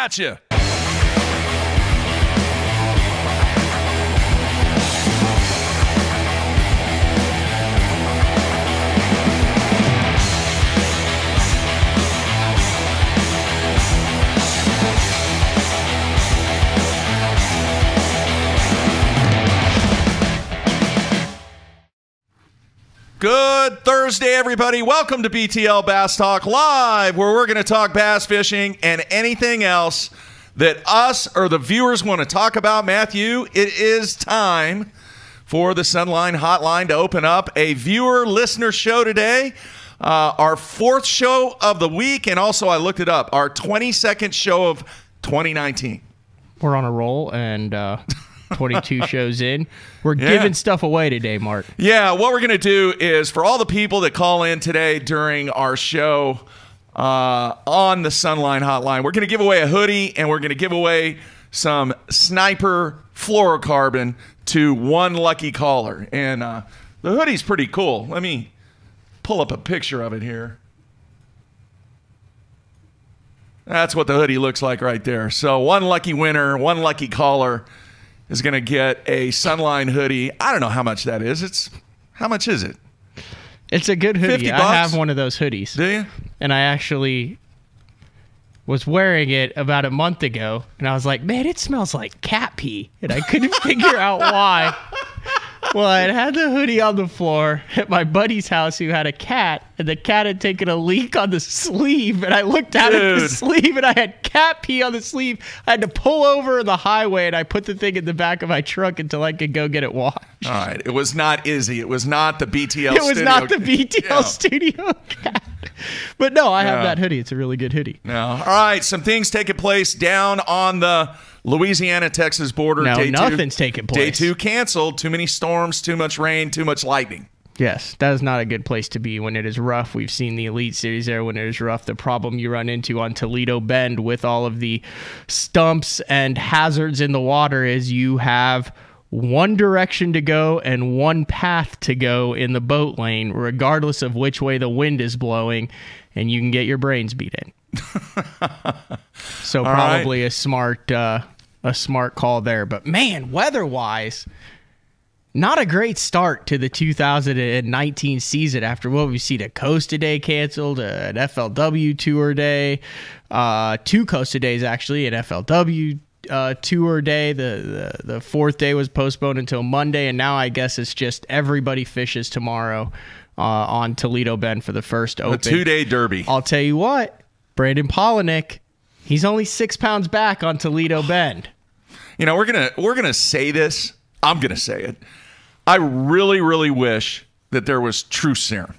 at you. Good Thursday, everybody. Welcome to BTL Bass Talk Live, where we're going to talk bass fishing and anything else that us or the viewers want to talk about. Matthew, it is time for the Sunline Hotline to open up a viewer-listener show today. Our fourth show of the week, and also I looked it up, our 22nd show of 2019. We're on a roll, and 22 shows in. We're giving stuff away today, Mark. Yeah, what we're going to do is for all the people that call in today during our show on the Sunline Hotline, we're going to give away a hoodie, and we're going to give away some Sniper fluorocarbon to one lucky caller. And the hoodie's pretty cool. Let me pull up a picture of it here. That's what the hoodie looks like right there. So one lucky winner, one lucky caller is going to get a Sunline hoodie. I don't know how much that is. How much is it? It's a good hoodie. $50? I have one of those hoodies. Do you? And I actually was wearing it about a month ago, and I was like, man, it smells like cat pee. And I couldn't figure out why. Well, I had the hoodie on the floor at my buddy's house who had a cat, and the cat had taken a leak on the sleeve, and I looked down at the sleeve, and I had cat pee on the sleeve. I had to pull over the highway, and I put the thing in the back of my truck until I could go get it washed. All right. It was not Izzy. It was not the BTL studio. It was not the BTL studio cat. But no, I have that hoodie. It's a really good hoodie. No. All right. Some things taking place down on the Louisiana-Texas border. No, nothing's taking place. Day 2 canceled. Too many storms, too much rain, too much lightning. Yes, that is not a good place to be when it is rough. We've seen the Elite Series there when it is rough. The problem you run into on Toledo Bend with all of the stumps and hazards in the water is you have one direction to go and one path to go in the boat lane, regardless of which way the wind is blowing, and you can get your brains beat in. So probably a smart call there. But man, weather-wise, not a great start to the 2019 season after what we've seen. A Costa Day canceled, an FLW Tour Day, 2 Costa Days actually, an FLW Tour Day. The fourth day was postponed until Monday, and now I guess it's just everybody fishes tomorrow on Toledo Bend for the first open. A 2-day derby. I'll tell you what, Brandon Polinick, he's only 6 pounds back on Toledo Bend. You know, we're gonna say this. I'm gonna say it. I really, really wish that there was truth serum,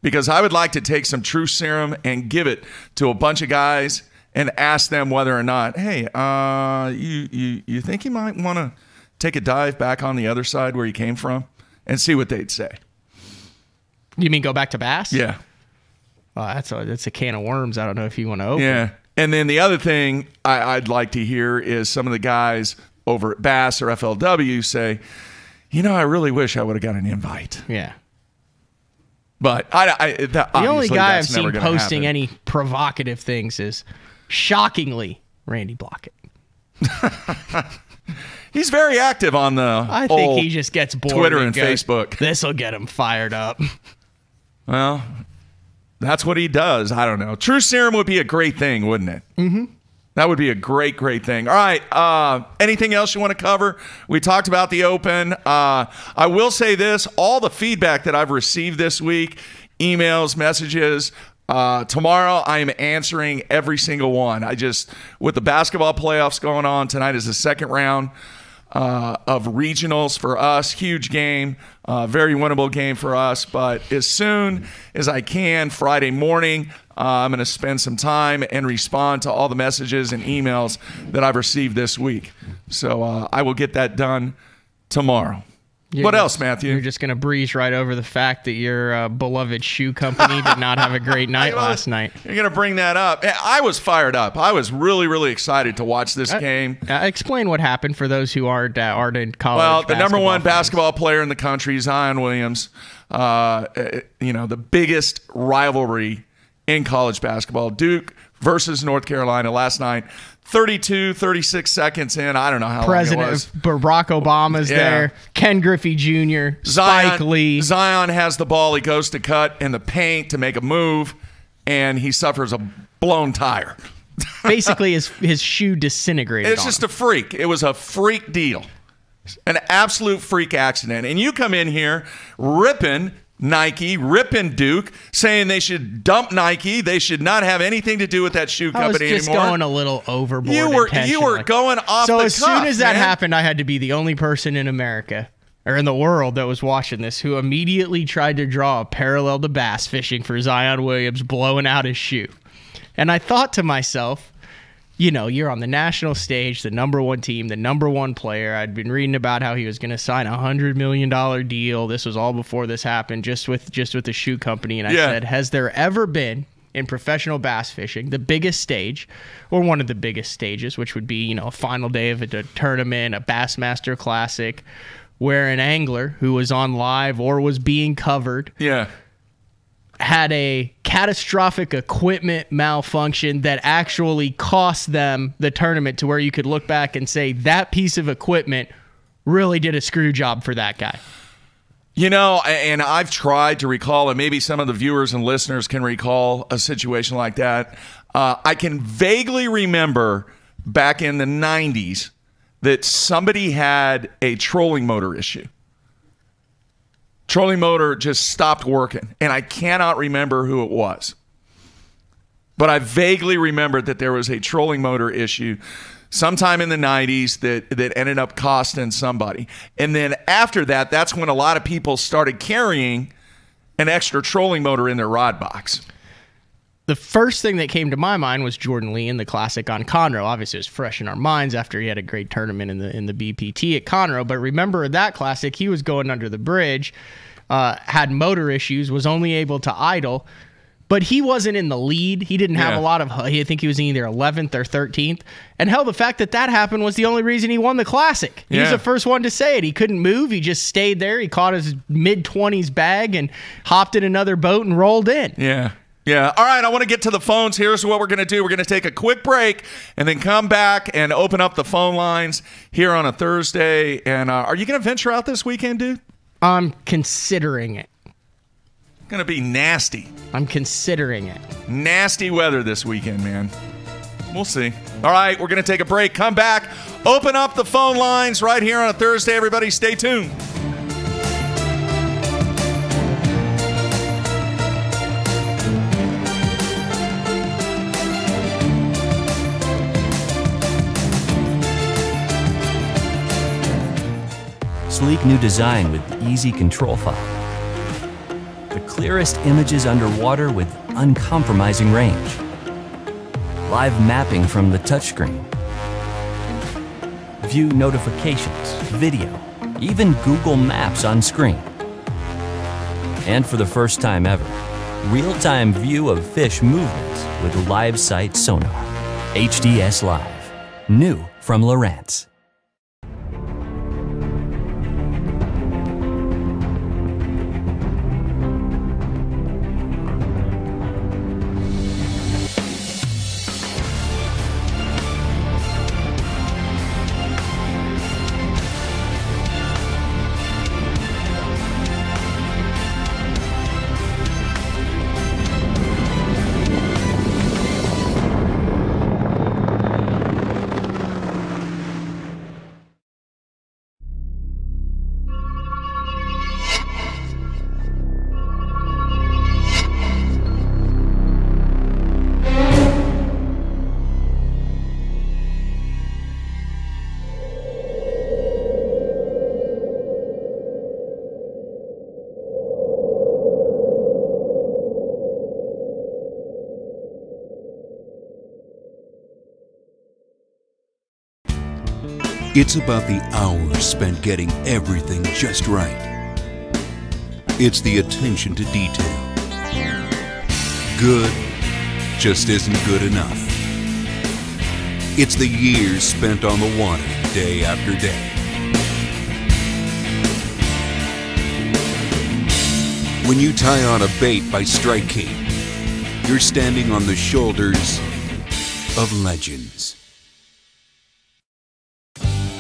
because I would like to take some truth serum and give it to a bunch of guys and ask them whether or not, hey, you think you might want to take a dive back on the other side where you came from, and see what they'd say. You mean go back to bass? Yeah. That's a can of worms. I don't know if you want to open. Yeah. And then the other thing I'd like to hear is some of the guys over at Bass or FLW say, you know, I really wish I would have got an invite. Yeah. But the only guy I've seen posting any provocative things is, shockingly, Randy Blockett. He's very active on the I think he just gets bored. Twitter and Facebook. This will get him fired up. Well, that's what he does. I don't know. True serum would be a great thing, wouldn't it? Mm-hmm. That would be a great, great thing. All right. Anything else you want to cover? We talked about the Open. I will say this. All the feedback that I've received this week, emails, messages, tomorrow I am answering every single one. With the basketball playoffs going on, tonight is the second round of regionals for us. Huge game. Very winnable game for us. But as soon as I can, Friday morning, I'm going to spend some time and respond to all the messages and emails that I've received this week. So I will get that done tomorrow. What else, Matthew? You're just going to breeze right over the fact that your beloved shoe company did not have a great night last night. You're going to bring that up. I was fired up. I was really, really excited to watch this game. Explain what happened for those who aren't in college. Well, the number one basketball player in the country, Zion Williams, the biggest rivalry in college basketball, Duke versus North Carolina last night, 32, 36 seconds in. I don't know how President long it was. Barack Obama's there. Ken Griffey Jr., Spike Lee. Zion has the ball. He goes to cut in the paint to make a move, and he suffers a blown tire. Basically, his shoe disintegrated. It's just a freak. It was a freak deal. An absolute freak accident. And you come in here ripping Nike, ripping Duke, saying they should dump Nike. They should not have anything to do with that shoe company anymore. I was just going a little overboard. You were going off the cuff. So as soon as that happened, I had to be the only person in America or in the world that was watching this who immediately tried to draw a parallel to bass fishing for Zion Williams blowing out his shoe. And I thought to myself, you know, you're on the national stage, the number one team, the number one player. I'd been reading about how he was going to sign a $100 million deal. This was all before this happened, just with the shoe company. And I said, has there ever been in professional bass fishing the biggest stage, or one of the biggest stages, which would be, you know, a final day of a tournament, a Bassmaster Classic, where an angler who was on live or was being covered had a catastrophic equipment malfunction that actually cost them the tournament, to where you could look back and say that piece of equipment really did a screw job for that guy? You know, and I've tried to recall, and maybe some of the viewers and listeners can recall a situation like that. I can vaguely remember back in the 90s that somebody had a trolling motor issue. Trolling motor just stopped working, and I cannot remember who it was. But I vaguely remembered that there was a trolling motor issue sometime in the 90s that ended up costing somebody. And then after that, that's when a lot of people started carrying an extra trolling motor in their rod box. The first thing that came to my mind was Jordan Lee in the Classic on Conroe. Obviously, it was fresh in our minds after he had a great tournament in the BPT at Conroe. But remember that Classic, he was going under the bridge, had motor issues, was only able to idle. But he wasn't in the lead. He didn't have a lot of... I think he was in either 11th or 13th. And hell, the fact that happened was the only reason he won the Classic. He was the first one to say it. He couldn't move. He just stayed there. He caught his mid-20s bag and hopped in another boat and rolled in. Yeah. All right, I want to get to the phones. Here's what we're going to do. We're going to take a quick break and then come back and open up the phone lines here on a Thursday. And are you going to venture out this weekend, dude? I'm considering it. Going to be nasty. I'm considering it. Nasty weather this weekend, man. We'll see. All right, we're going to take a break. Come back. Open up the phone lines right here on a Thursday. Everybody stay tuned. Sleek new design with easy control file. The clearest images underwater with uncompromising range. Live mapping from the touchscreen. View notifications, video, even Google Maps on screen. And for the first time ever, real-time view of fish movements with live sight sonar. HDS Live. New from Lowrance. It's about the hours spent getting everything just right. It's the attention to detail. Good just isn't good enough. It's the years spent on the water day after day. When you tie on a bait by Strike King, you're standing on the shoulders of legends.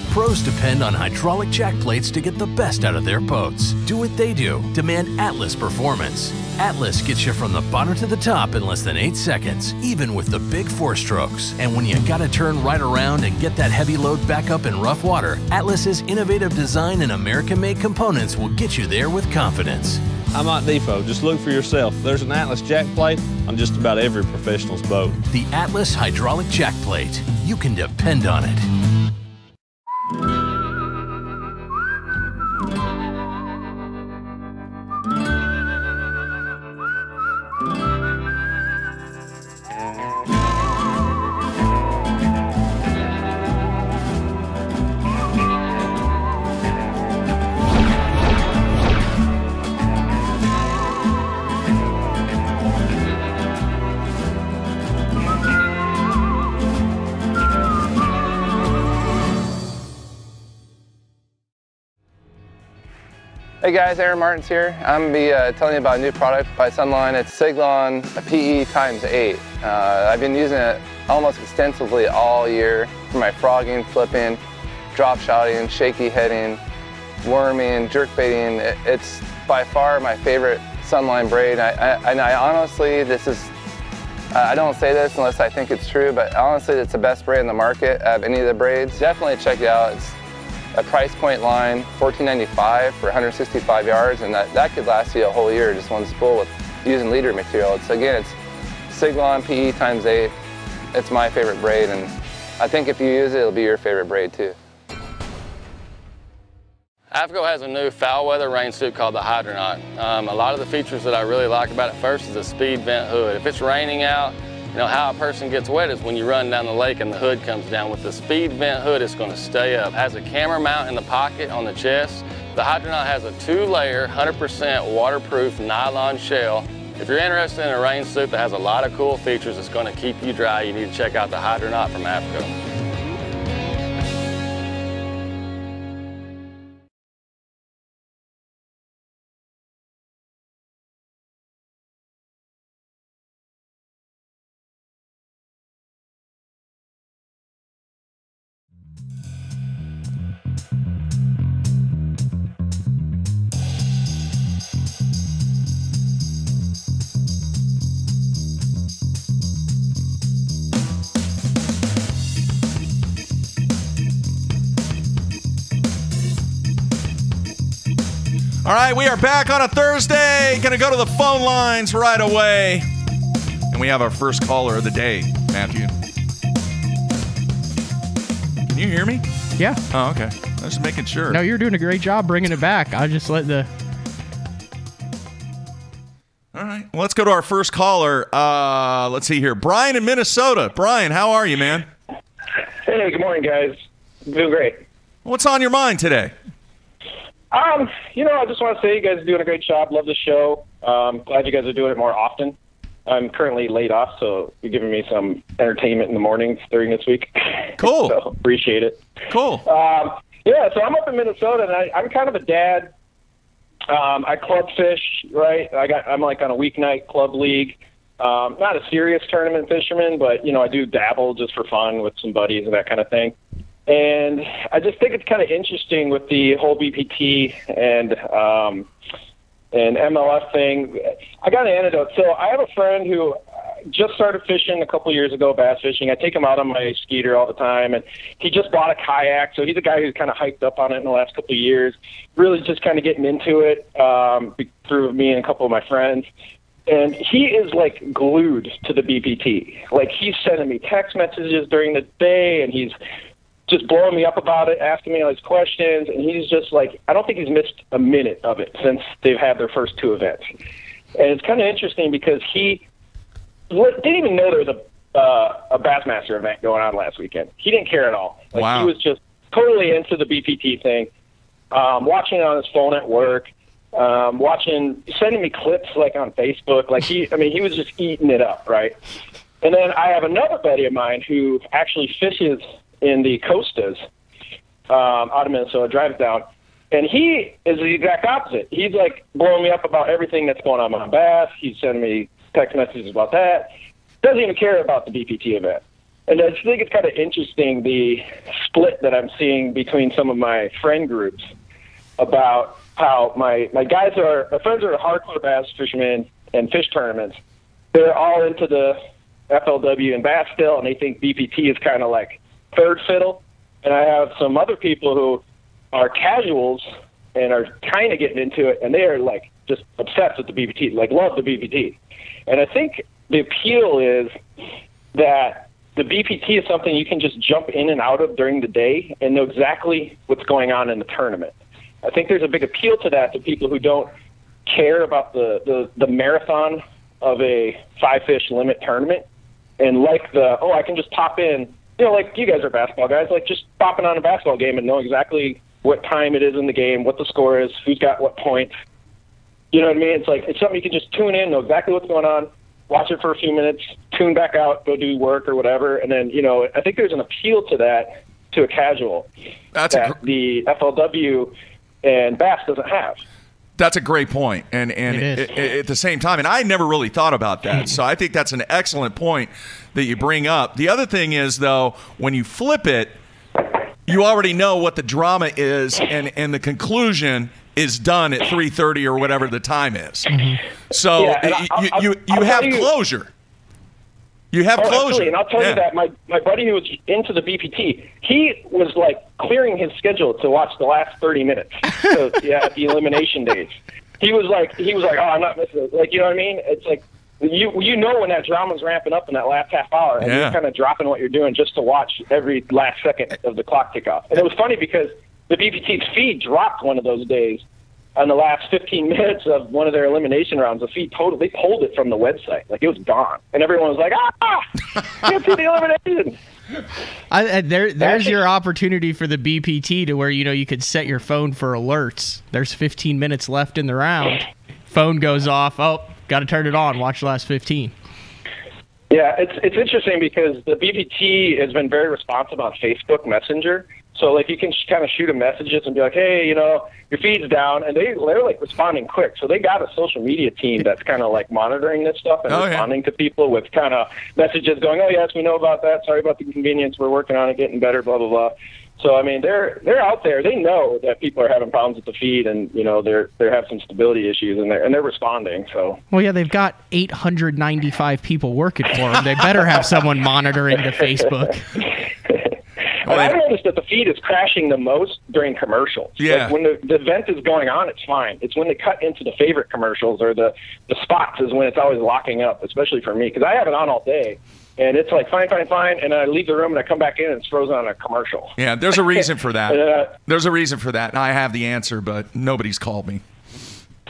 Pros depend on hydraulic jack plates to get the best out of their boats. Do what they do. Demand Atlas performance. Atlas gets you from the bottom to the top in less than 8 seconds, even with the big 4-strokes. And when you gotta turn right around and get that heavy load back up in rough water, Atlas's innovative design and American-made components will get you there with confidence. I'm at Depot. Just look for yourself. There's an Atlas jack plate on just about every professional's boat. The Atlas hydraulic jack plate. You can depend on it. Hey guys, Aaron Martins here. I'm going to be telling you about a new product by Sunline. It's Siglon PE x8. I've been using it almost extensively all year for my frogging, flipping, drop shotting, shaky heading, worming, jerk baiting. It's by far my favorite Sunline braid. I honestly, I don't say this unless I think it's true, but honestly it's the best braid in the market of any of the braids. Definitely check it out. It's a price point line, $14.95 for 165 yards, and that could last you a whole year, just one spool with using leader material. It's Siglon PE x8. It's my favorite braid, and I think if you use it, it'll be your favorite braid too. AFCO has a new foul weather rain suit called the Hydronaut. A lot of the features that I really like about it first is the speed vent hood. If it's raining out, you know how a person gets wet is when you run down the lake and the hood comes down. With the speed vent hood, it's going to stay up. It has a camera mount in the pocket on the chest. The Hydronaut has a 2-layer, 100% waterproof nylon shell. If you're interested in a rain suit that has a lot of cool features that's going to keep you dry, you need to check out the Hydronaut from AFCO. All right, we are back on a Thursday. Going to go to the phone lines right away. And we have our first caller of the day, Matthew. Can you hear me? Yeah. Oh, okay. I was just making sure. No, you're doing a great job bringing it back. I just let the... All right. Well, let's go to our first caller. Let's see here. Brian in Minnesota. Brian, how are you, man? Hey, good morning, guys. Doing great. What's on your mind today? I just want to say you guys are doing a great job. Love the show. Glad you guys are doing it more often. I'm currently laid off, so you're giving me some entertainment in the mornings during this week. Cool. So appreciate it. Cool. So I'm up in Minnesota, and I'm kind of a dad. I club fish, right? I'm like on a weeknight club league. Not a serious tournament fisherman, but, I do dabble just for fun with some buddies and that kind of thing. And I just think it's kind of interesting with the whole BPT and MLF thing. I got an anecdote. So I have a friend who just started fishing a couple years ago, bass fishing. I take him out on my skeeter all the time, and he just bought a kayak. So he's a guy who's kind of hyped up on it in the last couple of years, really just kind of getting into it through me and a couple of my friends. And he is, like, glued to the BPT. Like, he's sending me text messages during the day, and he's just blowing me up about it, asking me all these questions, and he's just like, I don't think he's missed a minute of it since they've had their first 2 events. And it's kind of interesting because he didn't even know there was a Bassmaster event going on last weekend. He didn't care at all. Like, wow. He was just totally into the BPT thing, watching it on his phone at work, sending me clips like on Facebook. Like he was just eating it up, right? And then I have another buddy of mine who actually fishes in the Costas out of Minnesota, drives down, and he is the exact opposite. He's like blowing me up about everything that's going on bass. He's sending me text messages about that. Doesn't even care about the BPT event. And I just think it's kind of interesting, the split that I'm seeing between some of my friend groups about how my friends are hardcore bass fishermen and fish tournaments. They're all into the FLW and bass still, and they think BPT is kind of like third fiddle. And I have some other people who are casuals and are kind of getting into it, and they are like just obsessed with the BPT, like love the BPT. And I think the appeal is that the BPT is something you can just jump in and out of during the day and know exactly what's going on in the tournament. I think there's a big appeal to that to people who don't care about the marathon of a 5-fish limit tournament, and like I can just pop in, like you guys are basketball guys, like just popping on a basketball game and know exactly what time it is in the game, what the score is, who's got what points. You know what I mean? It's something you can just tune in, know exactly what's going on, watch it for a few minutes, tune back out, go do work or whatever. And then, I think there's an appeal to that to a casual that the FLW and bass doesn't have. That's a great point. And at the same time, and I never really thought about that. So I think that's an excellent point that you bring up. The other thing is, though, when you flip it, you already know what the drama is, and the conclusion is done at 3:30 or whatever the time is. Mm-hmm. So you have closure. You have closure. Absolutely. And I'll tell you that my buddy who was into the BPT, he was like clearing his schedule to watch the last 30 minutes. So, at the elimination days. He was like, oh, I'm not missing it. Like, you know what I mean? It's like, you know when that drama's ramping up in that last half hour, and you're kind of dropping what you're doing just to watch every last second of the clock tick off. And it was funny because the BPT's feed dropped one of those days on the last 15 minutes of one of their elimination rounds. The feed they pulled it from the website. Like, it was gone. And everyone was like, can't see the elimination. There's your opportunity for the BPT to where, you could set your phone for alerts. There's 15 minutes left in the round. Phone goes off. Oh, got to turn it on. Watch the last 15. Yeah, it's interesting because the BPT has been very responsive on Facebook Messenger. So, like, you can kind of shoot a messages and be like, hey, your feed's down. And they're like, responding quick. So they got a social media team that's kind of, like, monitoring this stuff and responding to people with kind of messages going, oh, yes, we know about that. Sorry about the inconvenience. We're working on it, getting better, blah, blah, blah. So, I mean, they're out there. They know that people are having problems with the feed, and, they're having some stability issues, and they're responding. So, well, yeah, they've got 895 people working for them. They better have someone monitoring the Facebook. I've noticed that the feed is crashing the most during commercials. Yeah. Like when the event is going on, it's fine. It's when they cut into the favorite commercials or the spots is when it's always locking up, especially for me, because I have it on all day. And it's like, fine, and I leave the room and I come back in and it's frozen on a commercial. Yeah, there's a reason for that. There's a reason for that, and I have the answer, but nobody's called me.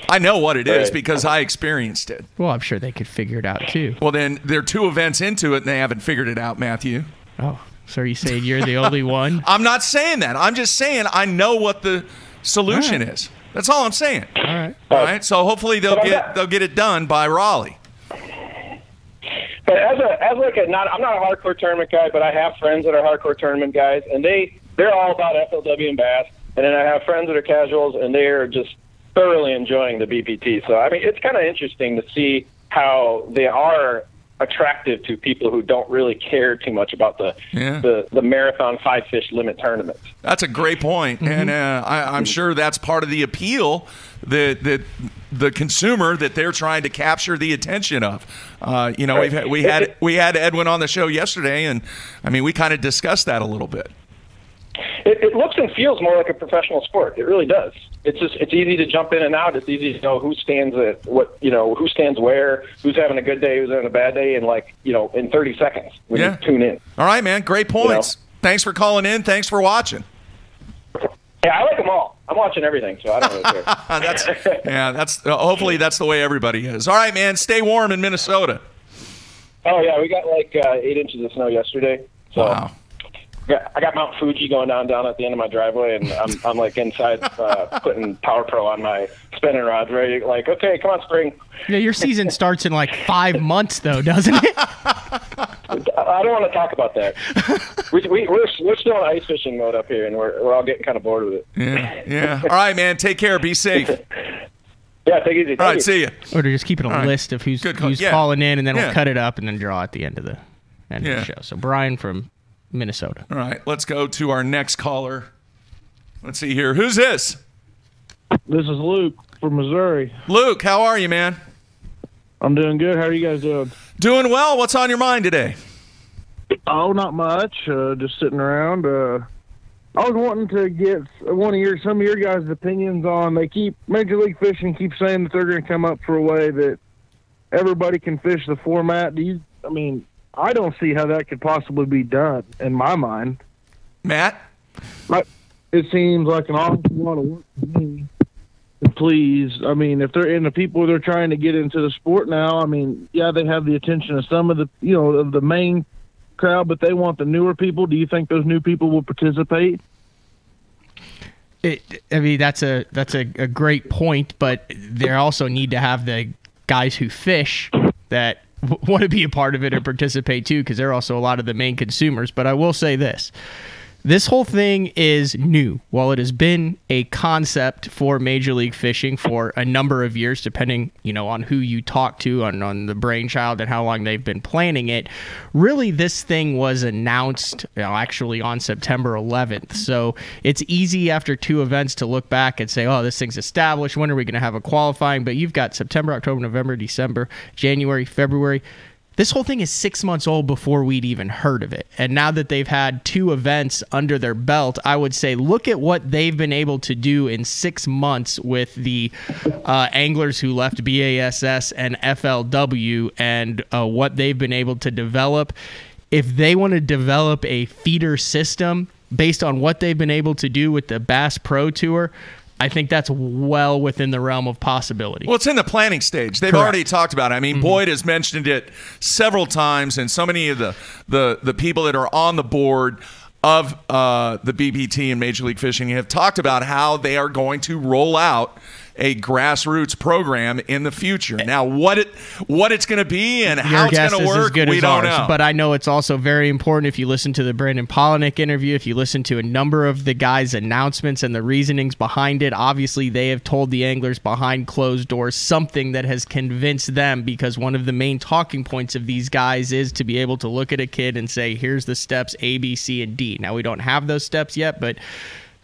I know what it is because I experienced it. Well, I'm sure they could figure it out, too. Well, then they're 2 events into it, and they haven't figured it out, Matthew. Oh, so are you saying you're the only one? I'm not saying that. I'm just saying I know what the solution is. That's all I'm saying. All right. So hopefully they'll get it done by Raleigh. But I'm not a hardcore tournament guy, but I have friends that are hardcore tournament guys, and they're all about FLW and bass. And then I have friends that are casuals, and they're just thoroughly enjoying the BPT. So I mean, it's kind of interesting to see how they are attractive to people who don't really care too much about the marathon 5-fish limit tournaments. That's a great point. And I'm sure that's part of the appeal that the consumer that they're trying to capture the attention of. We had Edwin on the show yesterday, and I mean, we kind of discussed that a little bit. It looks and feels more like a professional sport. It really does. It's easy to jump in and out. It's easy to know who stands at what, who stands where, who's having a good day, who's having a bad day, in in 30 seconds when you tune in. All right, man. Great points. Thanks for calling in. Thanks for watching. Yeah, I like them all. I'm watching everything, so I don't really care. Hopefully that's the way everybody is. All right, man. Stay warm in Minnesota. Oh yeah, we got 8 inches of snow yesterday. So. Wow. Yeah, I got Mount Fuji going down at the end of my driveway, and I'm like inside putting Power Pro on my spinning rods, ready. Like, okay, come on, spring. Yeah, your season starts in 5 months, though, doesn't it? I don't want to talk about that. We're still in ice fishing mode up here, and we're all getting kind of bored with it. Yeah. All right, man. Take care. Be safe. Yeah, take it easy. All right, see you. Or to just keep it a list of who's calling in, and then we'll cut it up and then draw at the end of the End of the show. So Brian from Minnesota. All right, let's go to our next caller. Let's see here. Who's this? This is Luke from Missouri. Luke, how are you, man? I'm doing good. How are you guys doing? Doing well. What's on your mind today? Oh, not much. Just sitting around. I was wanting to get some of your guys' opinions on. Major League Fishing keeps saying that they're going to come up for a way that everybody can fish the format. I don't see how that could possibly be done in my mind. Matt? It seems like an awful lot of work to me. Please, if they're in the people they're trying to get into the sport now, they have the attention of some of the, of the main crowd, but they want the newer people. Do you think those new people will participate? That's a great point, but they also need to have the guys who fish that want to be a part of it and participate too, because they're also a lot of the main consumers. But I will say this whole thing is new. While it has been a concept for Major League Fishing for a number of years, depending, on who you talk to, on the brainchild and how long they've been planning it, really this thing was announced actually on September 11th. So it's easy after 2 events to look back and say, oh, this thing's established. When are we going to have a qualifying? But you've got September, October, November, December, January, February. This whole thing is 6 months old before we'd even heard of it. And now that they've had 2 events under their belt, I would say look at what they've been able to do in 6 months with the anglers who left BASS and FLW and what they've been able to develop. If they want to develop a feeder system based on what they've been able to do with the Bass Pro Tour, I think that's well within the realm of possibility. Well, it's in the planning stage. They've already talked about it. Boyd has mentioned it several times, and so many of the people that are on the board of the BPT and Major League Fishing have talked about how they are going to roll out a grassroots program in the future. Now, what it's going to be and how it's going to work, we don't know. But I know it's also very important if you listen to the Brandon Polinick interview, if you listen to a number of the guys' announcements and the reasonings behind it, obviously they have told the anglers behind closed doors something that has convinced them, because one of the main talking points of these guys is to be able to look at a kid and say, here's the steps A, B, C, and D. Now, we don't have those steps yet, but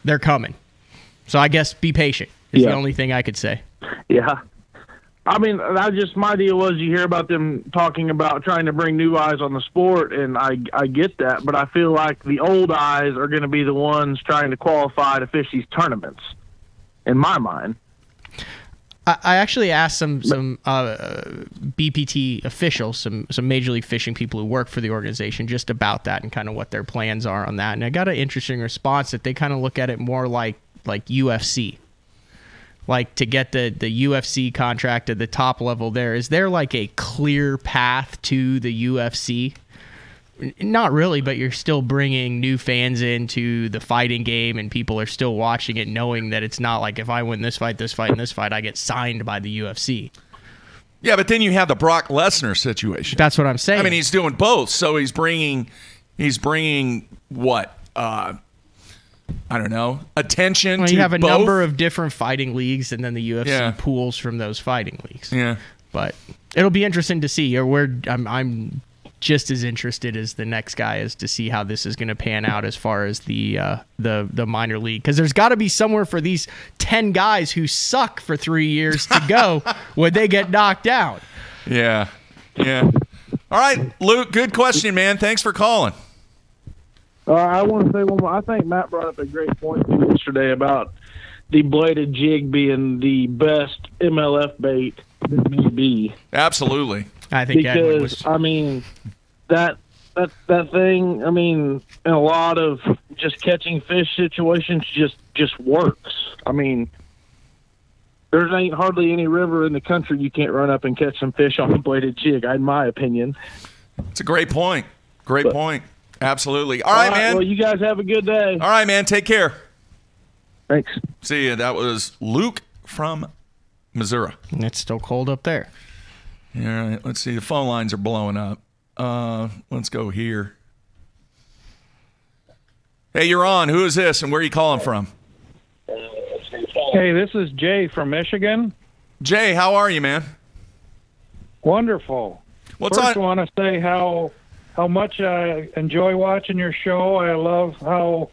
they're coming. So I guess be patient. Is the only thing I could say. Yeah. My deal was you hear about them talking about trying to bring new eyes on the sport, and I get that, but I feel like the old eyes are going to be the ones trying to qualify to fish these tournaments, in my mind. I actually asked some BPT officials, some Major League Fishing people who work for the organization, just about that and kind of what their plans are on that, and I got an interesting response that they kind of look at it more like UFC. Like, to get the UFC contract at the top level there, is there like a clear path to the UFC? Not really, but you're still bringing new fans into the fighting game, and people are still watching it knowing that it's not like if I win this fight, and this fight, I get signed by the UFC. Yeah, but then you have the Brock Lesnar situation. That's what I'm saying. He's doing both, so he's bringing what? I don't know, attention to you have a both? number of different fighting leagues, and then the UFC pools from those fighting leagues. Yeah. But it'll be interesting to see. I'm just as interested as the next guy is to see how this is going to pan out as far as the minor league. Because there's got to be somewhere for these 10 guys who suck for 3 years to go when they get knocked down. Yeah. Yeah. All right, Luke, good question, man. Thanks for calling. I want to say one more. I think Matt brought up a great point yesterday about the bladed jig being the best MLF bait that may be. Absolutely. I think because that thing. In a lot of just catching fish situations, just works. There ain't hardly any river in the country you can't run up and catch some fish on a bladed jig, in my opinion. It's a great point. Great point. Absolutely. All right, man. Well, you guys have a good day. All right, man. Take care. Thanks. See you. That was Luke from Missouri. It's still cold up there. All right. Let's see. The phone lines are blowing up. Let's go here. Hey, you're on. Who is this, and where are you calling from? Hey, this is Jay from Michigan. Jay, how are you, man? Wonderful. What's First, on? I want to say how how much I enjoy watching your show. I love how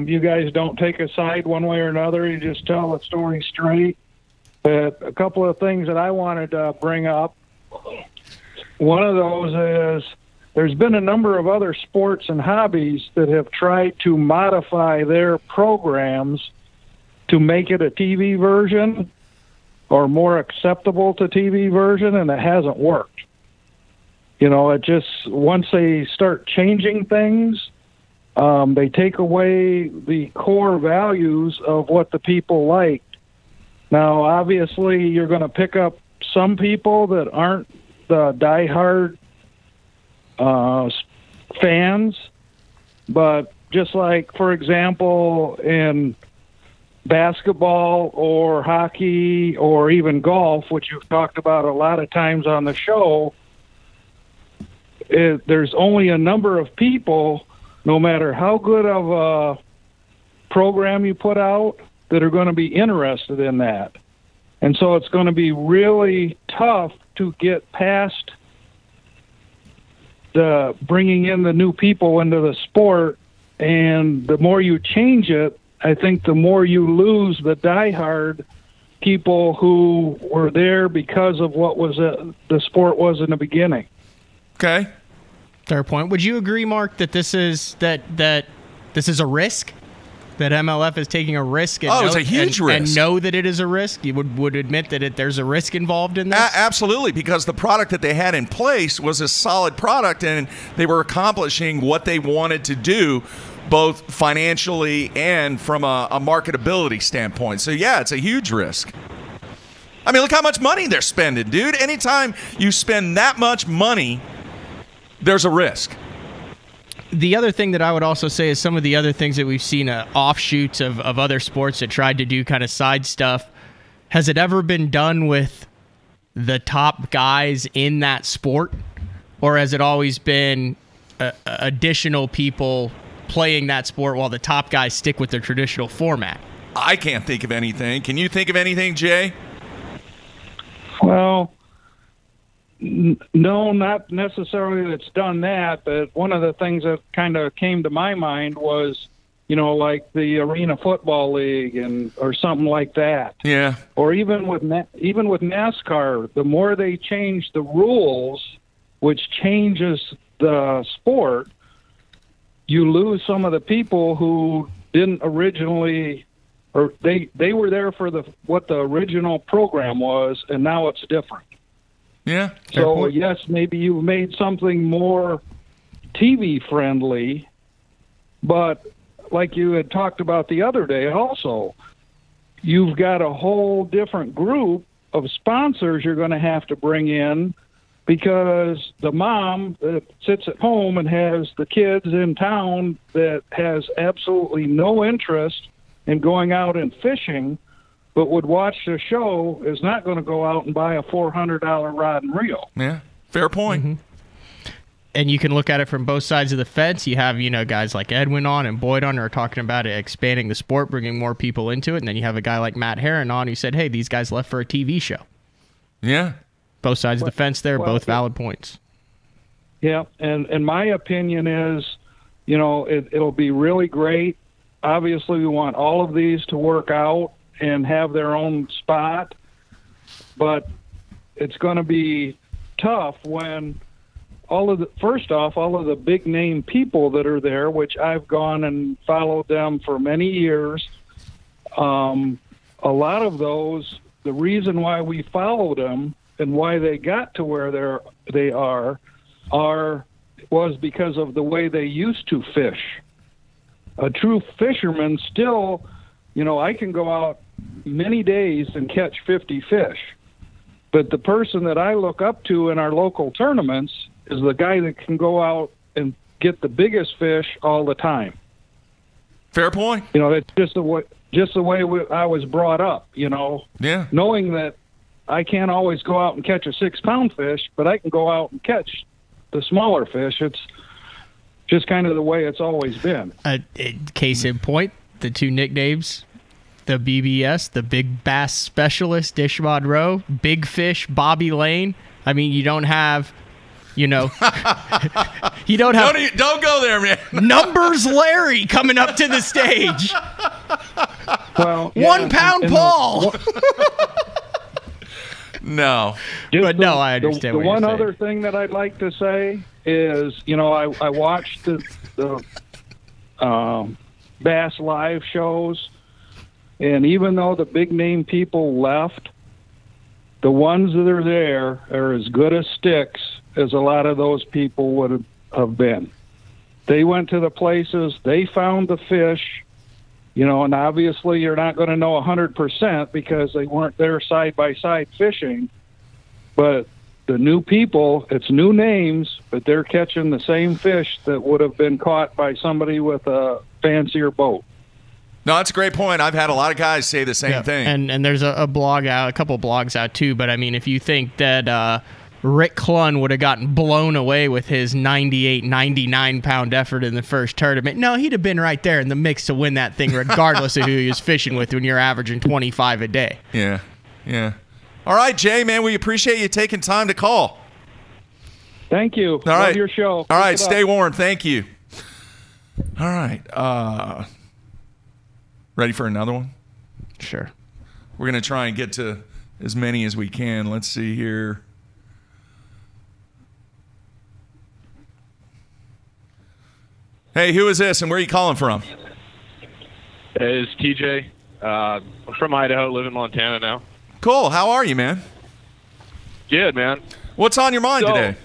you guys don't take a side one way or another. You just tell the story straight. But a couple of things that I wanted to bring up. One of those is there's been a number of other sports and hobbies that have tried to modify their programs to make it a TV version or more acceptable to TV version, and it hasn't worked. You know, it just, once they start changing things, they take away the core values of what the people like. Now, obviously, you're going to pick up some people that aren't the diehard fans, but just like, for example, in basketball or hockey or even golf, which you've talked about a lot of times on the show, there's only a number of people, no matter how good of a program you put out, that are going to be interested in that. And so it's going to be really tough to get past the bringing in the new people into the sport. And the more you change it, I think the more you lose the diehard people who were there because of what was the sport was in the beginning. Okay. Fair point. Would you agree, Mark, that this is that this is a risk? That MLF is taking a risk and it's a huge risk. And know that it is a risk? You would admit that there's a risk involved in this? Absolutely, because the product that they had in place was a solid product, and they were accomplishing what they wanted to do, both financially and from a marketability standpoint. So, yeah, it's a huge risk. I mean, look how much money they're spending, dude. Anytime you spend that much money, there's a risk. The other thing that I would also say is some of the other things that we've seen offshoots of other sports that tried to do kind of side stuff. Has it ever been done with the top guys in that sport? Or has it always been additional people playing that sport while the top guys stick with their traditional format? I can't think of anything. Can you think of anything, Jay? Well, no, not necessarily that's done that, but one of the things that kind of came to my mind was, you know, like the Arena Football League or something like that. Yeah. Or even with NASCAR, the more they change the rules, which changes the sport, you lose some of the people who didn't originally, or they were there for what the original program was, and now it's different. Yeah. So, yes, maybe you've made something more TV friendly, but like you had talked about the other day also, you've got a whole different group of sponsors you're going to have to bring in, because the mom that sits at home and has the kids in town that has absolutely no interest in going out and fishing but would watch the show is not going to go out and buy a $400 rod and reel. Yeah, fair point. Mm-hmm. And you can look at it from both sides of the fence. You have, guys like Edwin on and Boyd on who are talking about it, expanding the sport, bringing more people into it. And then you have a guy like Matt Herron on who said, hey, these guys left for a TV show. Yeah. Both sides of the fence there, both valid points. Yeah, and my opinion is, it'll be really great. Obviously, we want all of these to work out and have their own spot, but it's going to be tough when all of the big name people that are there, which I've gone and followed them for many years, a lot of those, the reason why we followed them and why they got to where they was because of the way they used to fish. A true fisherman still, I can go out many days and catch 50 fish. But the person that I look up to in our local tournaments is the guy that can go out and get the biggest fish all the time. Fair point. That's just the way I was brought up, Yeah. Knowing that I can't always go out and catch a 6-pound fish, but I can go out and catch the smaller fish. It's just kind of the way it's always been. Case in point, the two nicknames, the BBS, the Big Bass Specialist, Dish Monroe, Big Fish, Bobby Lane. I mean, you don't have, You know, you don't have don't go there, man. Numbers Larry coming up to the stage. Well, 1 pound Paul. No. But no, I understand the what you're one saying. other thing that I'd like to say is, you know, I watched the Bass Live shows, and even though the big name people left, the ones that are there are as good as sticks as a lot of those people would have been. They went to the places, they found the fish, you know, and obviously you're not going to know 100% because they weren't there side by side fishing. But the new people, it's new names, but they're catching the same fish that would have been caught by somebody with a fancier boat. No, that's a great point. I've had a lot of guys say the same thing. And there's a blog out, a couple blogs out too. But I mean, if you think that Rick Clunn would have gotten blown away with his 98, 99 pound effort in the first tournament, no, he'd have been right there in the mix to win that thing, regardless of who he was fishing with when you're averaging 25 a day. Yeah, yeah. All right, Jay, man, we appreciate you taking time to call. Thank you. All right. Love your show. All right, Keep it stay up. warm. Thank you. All right. Ready for another one? Sure. We're going to try and get to as many as we can. Let's see here. Hey, who is this and where are you calling from? It's TJ. I'm from Idaho, live in Montana now. Cool. How are you, man? Good, man. What's on your mind today?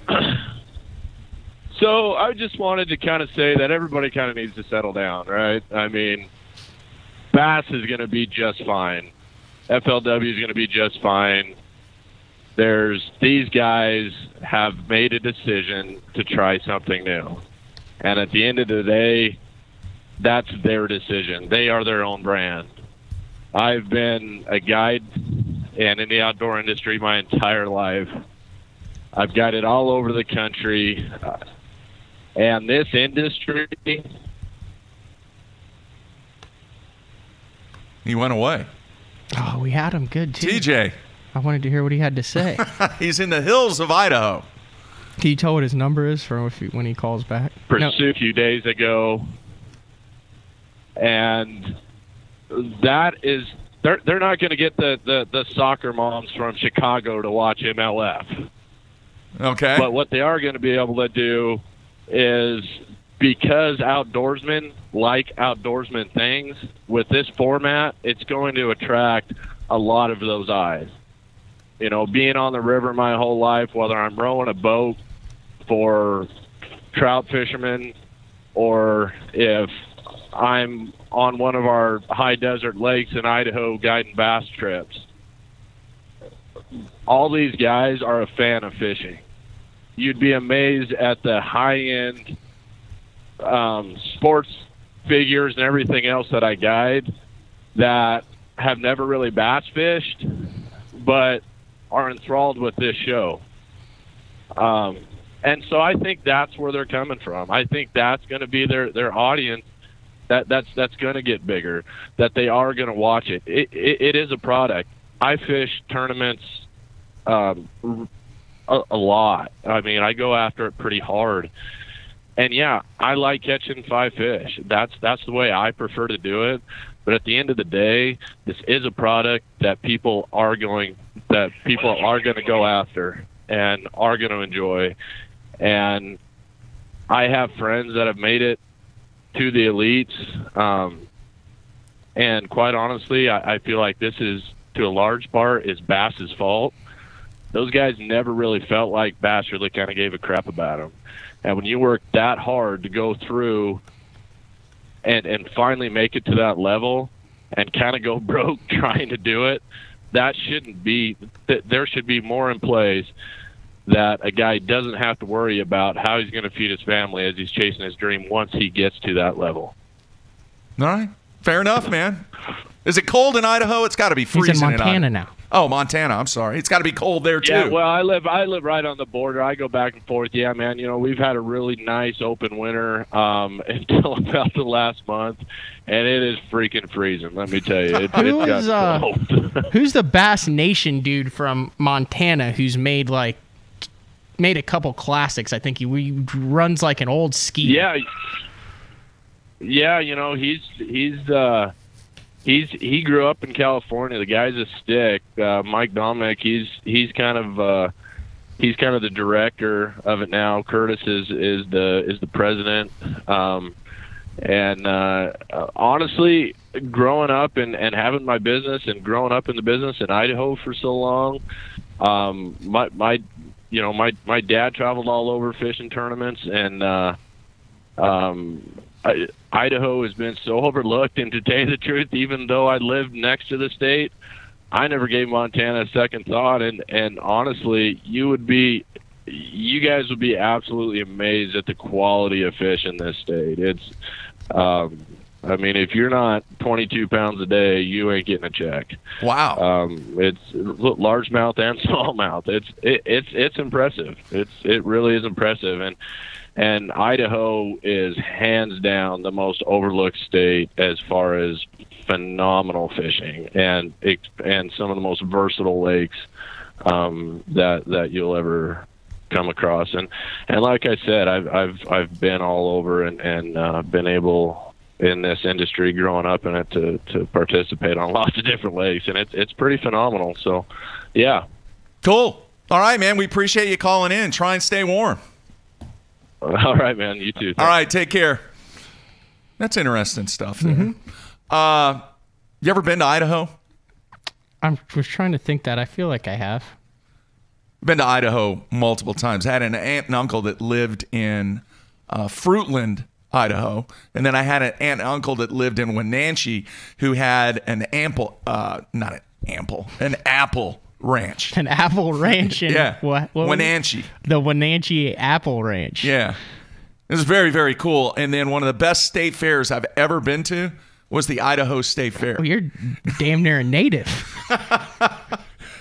So I just wanted to kind of say that everybody kind of needs to settle down, right? I mean, Bass is going to be just fine. FLW is going to be just fine. These guys have made a decision to try something new. And at the end of the day, that's their decision. They are their own brand. I've been a guide and in the outdoor industry my entire life. I've guided all over the country. And this industry... He went away. Oh, we had him good, too. TJ. I wanted to hear what he had to say. He's in the hills of Idaho. Can you tell what his number is for when he calls back? Pursuit a few days ago. And that is... They're not going to get the soccer moms from Chicago to watch MLF. Okay. But what they are going to be able to do is, because outdoorsmen like outdoorsman things, with this format, it's going to attract a lot of those eyes. You know, being on the river my whole life, whether I'm rowing a boat for trout fishermen or if I'm on one of our high desert lakes in Idaho guiding bass trips, all these guys are a fan of fishing. You'd be amazed at the high-end sports figures and everything else that I guide that have never really bass fished but are enthralled with this show. And so I think that's where they're coming from. I think that's going to be their audience. That's going to get bigger, that they are going to watch it. It is a product. I fish tournaments a lot. I mean, I go after it pretty hard. And yeah, I like catching 5 fish. That's the way I prefer to do it. But at the end of the day, this is a product that people are going to go after and are going to enjoy. And I have friends that have made it to the elites. And quite honestly, I feel like this is, to a large part, is Bass's fault. Those guys never really felt like Bass really kind of gave a crap about them. And when you work that hard to go through and finally make it to that level and kind of go broke trying to do it, that shouldn't be. There should be more in place that a guy doesn't have to worry about how he's going to feed his family as he's chasing his dream once he gets to that level. All right. Fair enough, man. Is it cold in Idaho? It's got to be freezing. He's in Montana now. Oh, Montana. I'm sorry. It's got to be cold there, too. Yeah, well, I live right on the border. I go back and forth. Yeah, man, you know, we've had a really nice open winter until about the last month, and it is freaking freezing, let me tell you. It's got cold. Who's the Bass Nation dude from Montana who's made like made a couple classics. I think he runs like an old ski. Yeah, you know, he grew up in California. The guy's a stick. Mike Dominic, he's kind of the director of it now. Curtis is the president. And honestly, growing up and having my business and growing up in the business in Idaho for so long, my dad traveled all over fishing tournaments, and Idaho has been so overlooked. And to tell you the truth, even though I lived next to the state, I never gave Montana a second thought. And honestly, you guys would be absolutely amazed at the quality of fish in this state. It's, I mean, if you're not 22 pounds a day, you ain't getting a check. Wow. It's largemouth and smallmouth. It's impressive. It really is impressive. And Idaho is hands down the most overlooked state as far as phenomenal fishing and some of the most versatile lakes that you'll ever come across. And like I said, I've been all over and been able in this industry growing up in it to participate on lots of different lakes, and it's pretty phenomenal. So yeah. Cool. All right, man, we appreciate you calling in. Try and stay warm. All right, man. You too. Thanks. All right, take care. That's interesting stuff there. You ever been to Idaho? I was trying to think that. I feel like I have. Been to Idaho multiple times. I had an aunt and uncle that lived in Fruitland, Idaho, and then I had an aunt and uncle that lived in Wenatchee who had an apple ranch. An apple ranch in what Wenatchee. The Wenatchee Apple Ranch. Yeah. It was very, very cool. And then one of the best state fairs I've ever been to was the Idaho State Fair. Oh, you're damn near a native.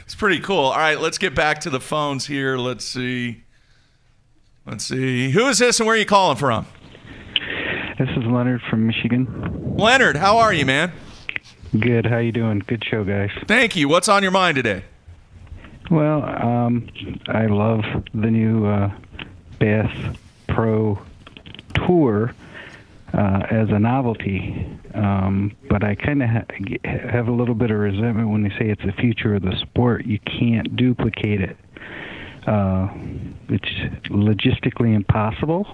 It's pretty cool. All right, let's get back to the phones here. Let's see. Who is this and where are you calling from? This is Leonard from Michigan. Leonard, how are you, man? Good. How you doing? Good show, guys. Thank you. What's on your mind today? Well, I love the new Bass Pro Tour as a novelty, but I kind of have a little bit of resentment when they say it's the future of the sport. You can't duplicate it. It's logistically impossible.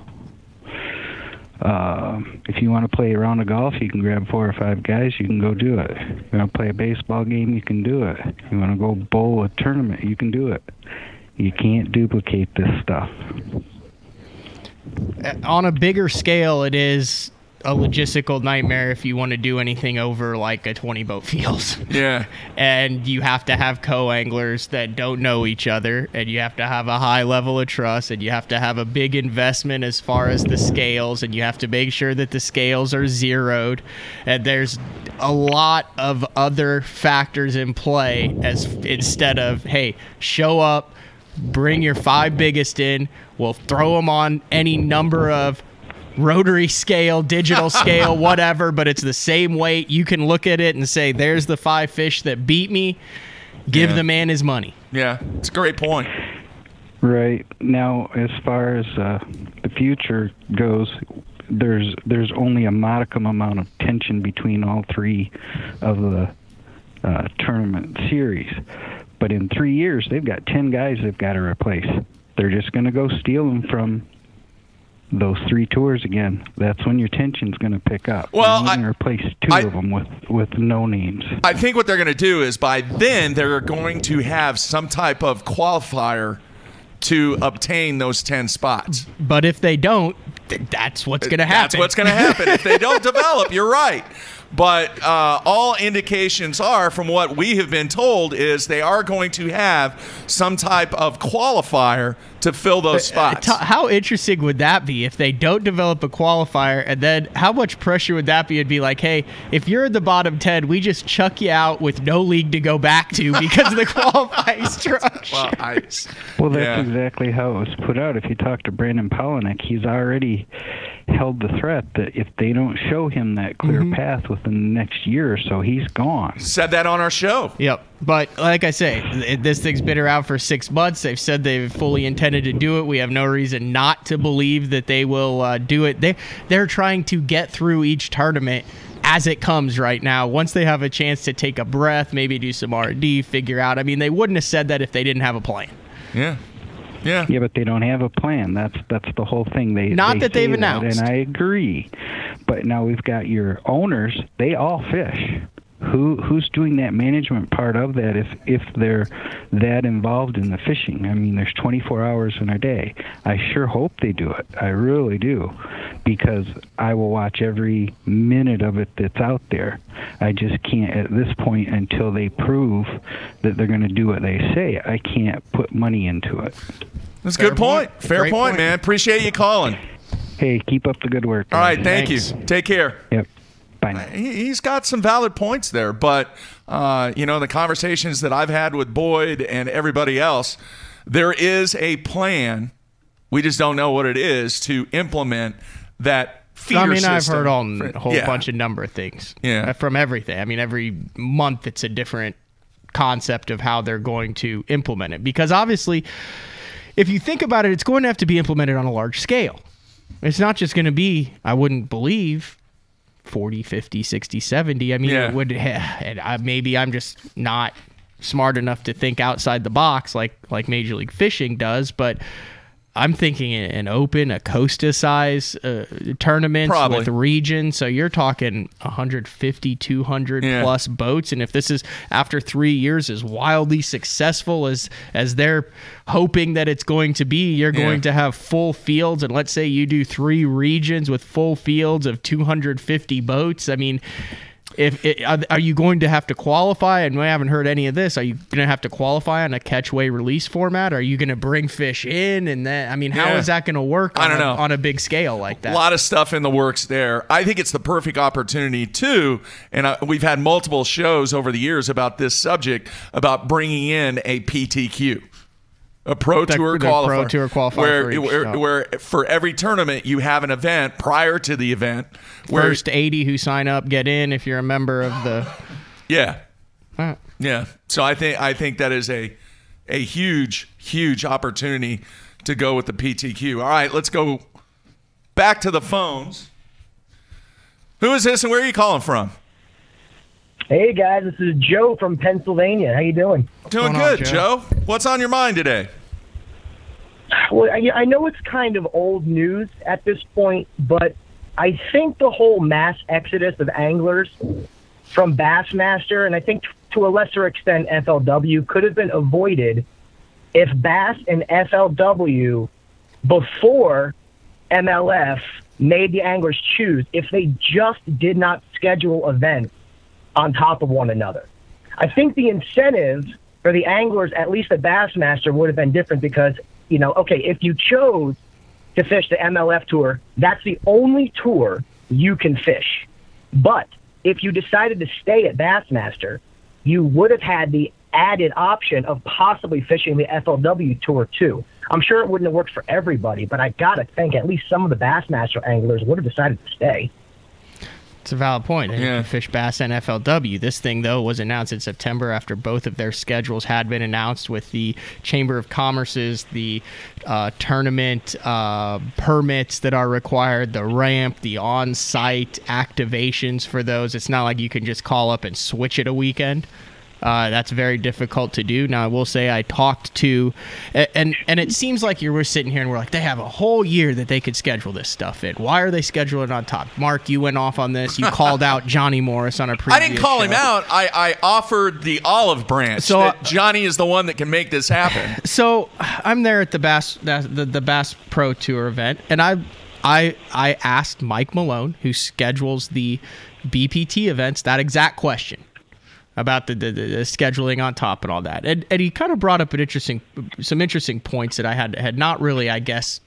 If you want to play a round of golf, you can grab 4 or 5 guys, you can go do it. You want to play a baseball game, you can do it. You want to go bowl a tournament, you can do it. You can't duplicate this stuff. On a bigger scale, it is a logistical nightmare if you want to do anything over like a 20-boat field. Yeah. And you have to have co-anglers that don't know each other, and you have to have a high level of trust, and you have to have a big investment as far as the scales, and you have to make sure that the scales are zeroed. And there's a lot of other factors in play instead of, hey, show up, bring your 5 biggest in, we'll throw them on any number of rotary scale, digital scale, whatever, but it's the same weight. You can look at it and say, there's the 5 fish that beat me. Give the man his money. Yeah, it's a great point. Right. Now, as far as the future goes, there's only a modicum amount of tension between all 3 of the tournament series. But in 3 years, they've got 10 guys they've got to replace. They're just going to go steal them from those 3 tours again. That's when your tension's going to pick up. Well, you're going to replace 2 of them with no names. I think what they're going to do is by then they're going to have some type of qualifier to obtain those 10 spots. But if they don't, that's what's going to happen. That's what's going to happen. If they don't develop, you're right. But all indications are, from what we have been told, is they are going to have some type of qualifier to fill those spots. How interesting would that be if they don't develop a qualifier, and then how much pressure would that be? It'd be like, hey, if you're in the bottom 10, we just chuck you out with no league to go back to because of the qualifying structure. Well, that's exactly how it was put out. If you talk to Brandon Polinick, he's already held the threat that if they don't show him that clear path within the next year or so, he's gone. Said that on our show. Yep. But like I say, this thing's been around for 6 months. They've said they've fully intended to do it. We have no reason not to believe that they will do it. They're trying to get through each tournament as it comes right now. Once they have a chance to take a breath, maybe do some R&D, figure out. I mean, they wouldn't have said that if they didn't have a plan. Yeah. Yeah, but they don't have a plan. That's the whole thing. They've announced, and I agree. But now we've got your owners. They all fish. Who's doing that management part of that if they're that involved in the fishing? I mean, there's 24 hours in a day. I sure hope they do it. I really do, because I will watch every minute of it that's out there. I just can't at this point until they prove that they're going to do what they say. I can't put money into it. That's a good point. Fair point, man. Appreciate you calling. Hey, keep up the good work, guys. All right, thank you. Take care. Yep. Bye now. He's got some valid points there, but the conversations that I've had with Boyd and everybody else, there is a plan. We just don't know what it is to implement that feeder system. I've heard a whole bunch of number of things. Yeah. From everything. I mean, every month it's a different concept of how they're going to implement it. Because obviously, if you think about it, it's going to have to be implemented on a large scale. It's not just going to be, I wouldn't believe, 40, 50, 60, 70. I mean, it would. And maybe I'm just not smart enough to think outside the box like Major League Fishing does, but I'm thinking an open, a Costa size tournaments with region. So you're talking 150, 200 plus boats. And if this is after 3 years as wildly successful as they're hoping that it's going to be, you're going to have full fields. And let's say you do 3 regions with full fields of 250 boats. I mean, are you going to have to qualify? And I haven't heard any of this. Are you going to have to qualify on a catch, weigh, release format? Are you going to bring fish in? And then, I mean, how is that going to work on a big scale like that? A lot of stuff in the works there. I think it's the perfect opportunity, too. And we've had multiple shows over the years about this subject, about bringing in a PTQ. A Pro Tour qualifier, where for every tournament you have an event prior to the event. First 80 who sign up get in if you're a member of the. Yeah. So I think that is a huge opportunity to go with the PTQ. All right, let's go back to the phones. Who is this and where are you calling from? Hey guys, this is Joe from Pennsylvania. How you doing? Doing good, Joe. What's on your mind today? Well, I know it's kind of old news at this point, but I think the whole mass exodus of anglers from Bassmaster, and I think to a lesser extent FLW, could have been avoided if Bass and FLW, before MLF made the anglers choose, if they just did not schedule events on top of one another. I think the incentive for the anglers, at least at Bassmaster, would have been different because, okay, if you chose to fish the MLF tour, that's the only tour you can fish. But if you decided to stay at Bassmaster, you would have had the added option of possibly fishing the FLW tour too. I'm sure it wouldn't have worked for everybody, but I gotta think at least some of the Bassmaster anglers would have decided to stay. It's a valid point. You can fish Bass and FLW. This thing, though, was announced in September after both of their schedules had been announced with the Chamber of Commerce's, the tournament permits that are required, the ramp, the on-site activations for those. It's not like you can just call up and switch it a weekend. That's very difficult to do. Now, I will say I talked to, and it seems like you were sitting here and we're like, they have a whole year that they could schedule this stuff in. Why are they scheduling on top? Mark, you went off on this. You called out Johnny Morris on a previous I didn't call show. him out. I offered the olive branch. So that Johnny is the one that can make this happen. So I'm there at the Bass Pro Tour event, and I asked Mike Malone, who schedules the BPT events, that exact question about the scheduling on top and all that. And he kind of brought up some interesting points that I had not really, I guess,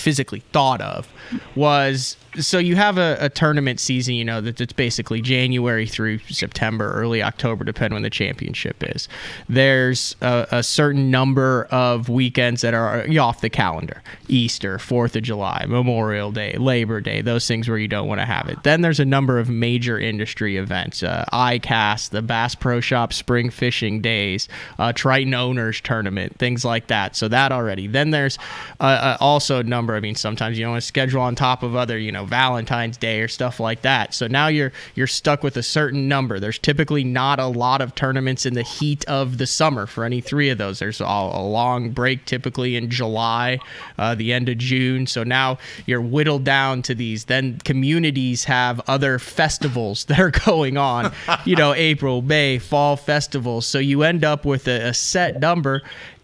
physically thought of was, so you have a tournament season, you know, that's basically January through September, early October, depending when the championship is. There's a certain number of weekends that are off the calendar. Easter, 4th of July, Memorial Day, Labor Day, those things where you don't want to have it. Then there's a number of major industry events, ICAST, the Bass Pro Shop Spring Fishing Days, Triton Owners Tournament, things like that. So that already. Then there's also a number, I mean, sometimes you don't want to schedule on top of other, you know, Valentine's Day or stuff like that. So now you're stuck with a certain number. There's typically not a lot of tournaments in the heat of the summer for any three of those. There's a long break typically in July, the end of June. So now you're whittled down to these. Then communities have other festivals that are going on, you know, April, May, fall festivals. So you end up with a set number.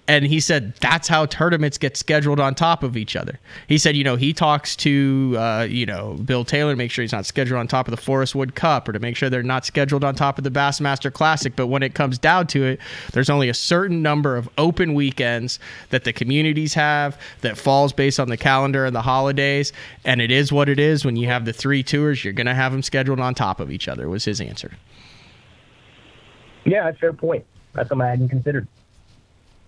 And he said that's how tournaments get scheduled on top of each other. He said, you know, he talks to, you know, Bill Taylor to make sure he's not scheduled on top of the Forest Wood Cup or to make sure they're not scheduled on top of the Bassmaster Classic. But when it comes down to it, there's only a certain number of open weekends that the communities have that falls based on the calendar and the holidays. And it is what it is. When you have the three tours, you're going to have them scheduled on top of each other, was his answer. Yeah, that's a fair point. That's something I hadn't considered.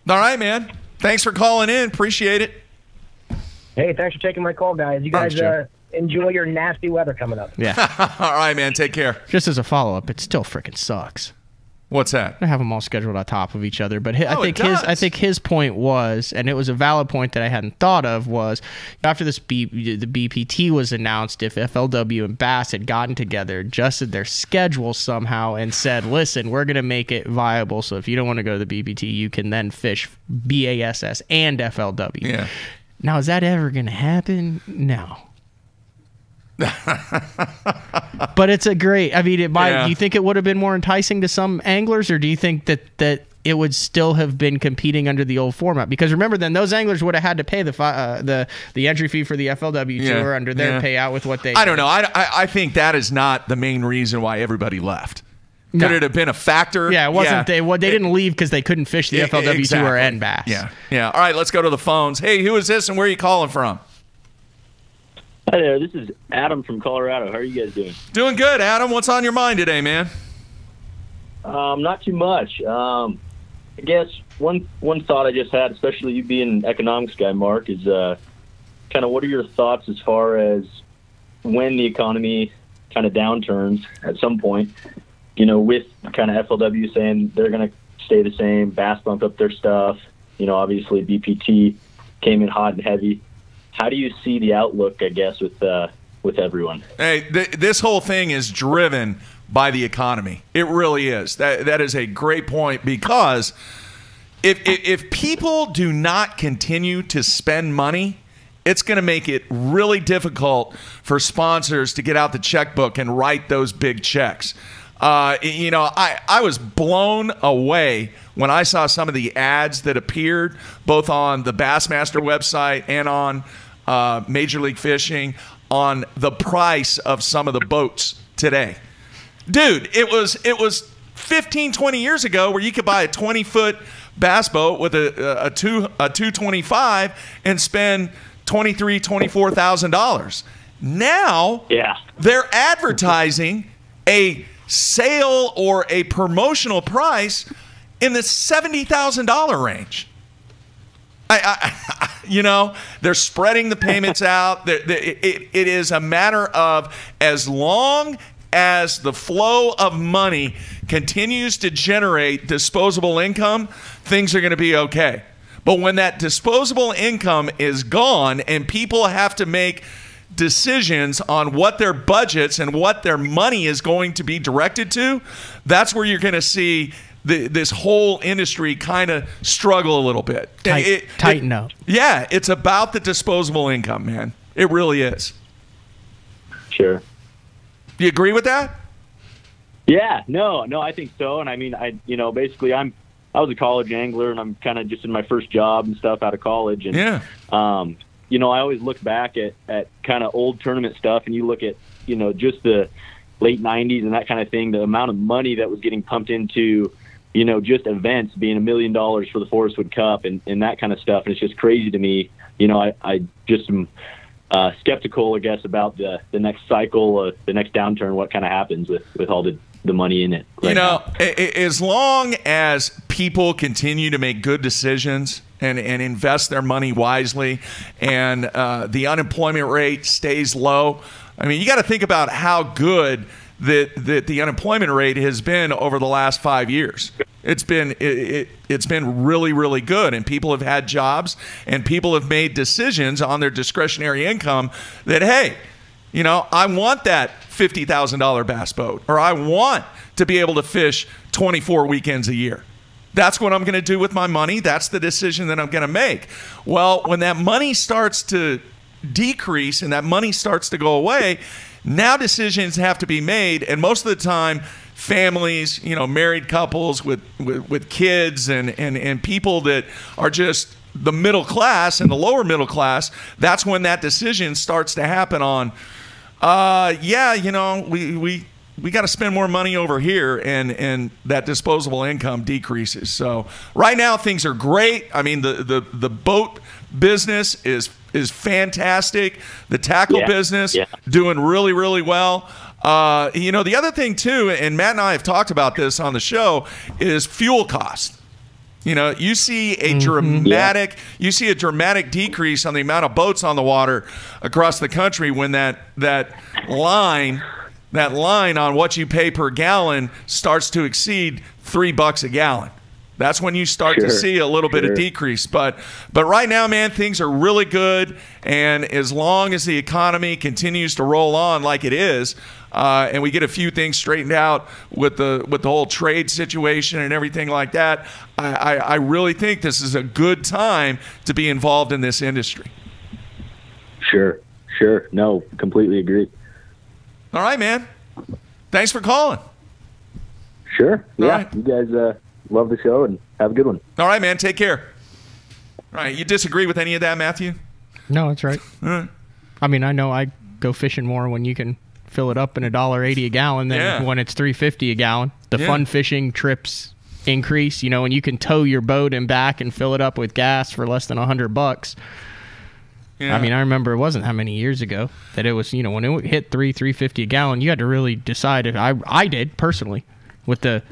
All right, man. Thanks for calling in. Appreciate it. Hey, thanks for taking my call, guys. You guys enjoy your nasty weather coming up. Yeah. All right, man. Take care. Just as a follow-up, it still freaking sucks. What's that? To have them all scheduled on top of each other. But I think his point was, and it was a valid point that I hadn't thought of, was after the BPT was announced, if FLW and Bass had gotten together, adjusted their schedule somehow, and said, listen, we're going to make it viable. So if you don't want to go to the BPT, you can then fish BASS and FLW. Yeah. Now, is that ever going to happen? No. But it's a great, I mean, it might. Yeah. Do you think it would have been more enticing to some anglers, or do you think that it would still have been competing under the old format? Because remember, then those anglers would have had to pay the entry fee for the FLW tour under their payout with what they. I don't know. I think that is not the main reason why everybody left. Could it have been a factor? Yeah, it wasn't. They didn't leave because they couldn't fish the FLW tour and Bass. Yeah. All right, let's go to the phones. Hey, who is this, and where are you calling from? Hi there, this is Adam from Colorado. How are you guys doing? Doing good, Adam. What's on your mind today, man? Not too much. I guess one thought I just had, especially you being an economics guy, Mark, is kind of what are your thoughts as far as when the economy kind of downturns at some point, you know, with kind of FLW saying they're going to stay the same, Bass bumped up their stuff, you know, obviously BPT came in hot and heavy. How do you see the outlook, I guess, with everyone? Hey, this whole thing is driven by the economy. It really is. That is a great point, because if people do not continue to spend money, it's going to make it really difficult for sponsors to get out the checkbook and write those big checks. You know, I was blown away when I saw some of the ads that appeared both on the Bassmaster website and on Major League Fishing on the price of some of the boats today. Dude, it was 15, 20 years ago where you could buy a 20-foot bass boat with a 225 and spend $23,000, $24,000. Now, they're advertising a sale or a promotional price in the $70,000 range. You know, they're spreading the payments out. It is a matter of, as long as the flow of money continues to generate disposable income, things are going to be okay. But when that disposable income is gone and people have to make decisions on what their budgets and what their money is going to be directed to, that's where you're going to see this whole industry kind of struggle a little bit. Tighten up. Yeah, it's about the disposable income, man. It really is. Sure. Do you agree with that? Yeah, no, I think so. And I mean, basically I was a college angler, and I'm kind of just in my first job and stuff out of college. And, you know, I always look back at kind of old tournament stuff, and you look at, you know, just the late 90s and that kind of thing, the amount of money that was getting pumped into, you know, just events being $1 million for the Forest Wood Cup and that kind of stuff. And it's just crazy to me I just am skeptical, I guess, about the next cycle, the next downturn, what kind of happens with all the money in it. Right now. As long as people continue to make good decisions and invest their money wisely, and the unemployment rate stays low, I mean, you got to think about how good that the unemployment rate has been over the last 5 years. It's been really, really good, and people have had jobs, and people have made decisions on their discretionary income that, hey, I want that $50,000 bass boat, or I want to be able to fish 24 weekends a year. That's what I'm going to do with my money. That's the decision that I'm going to make. Well, when that money starts to decrease and that money starts to go away, now decisions have to be made, and most of the time, families, married couples with kids and people that are just the middle class and the lower middle class, that's when that decision starts to happen on, we got to spend more money over here, and that disposable income decreases. So right now things are great. I mean, the boat business is fantastic. The tackle business doing really, really well. The other thing too, and Matt and I have talked about this on the show, is fuel cost. You see a dramatic decrease on the amount of boats on the water across the country when that line on what you pay per gallon starts to exceed $3 a gallon. That's when you start to see a little bit of decrease. But right now, man, things are really good. And as long as the economy continues to roll on like it is, and we get a few things straightened out with the whole trade situation and everything like that, I really think this is a good time to be involved in this industry. Sure. No, completely agree. All right, man. Thanks for calling. Sure. All yeah. right. You guys love the show, and have a good one. All right, man. Take care. All right. You disagree with any of that, Matthew? No, that's right. All right. I mean, I know I go fishing more when you can fill it up in $1.80 a gallon than when it's $3.50 a gallon. The fun fishing trips increase, when you can tow your boat and back and fill it up with gas for less than $100. Yeah. I mean, I remember it wasn't how many years ago that it was, when it hit $3.50 a gallon, you had to really decide if I did personally with the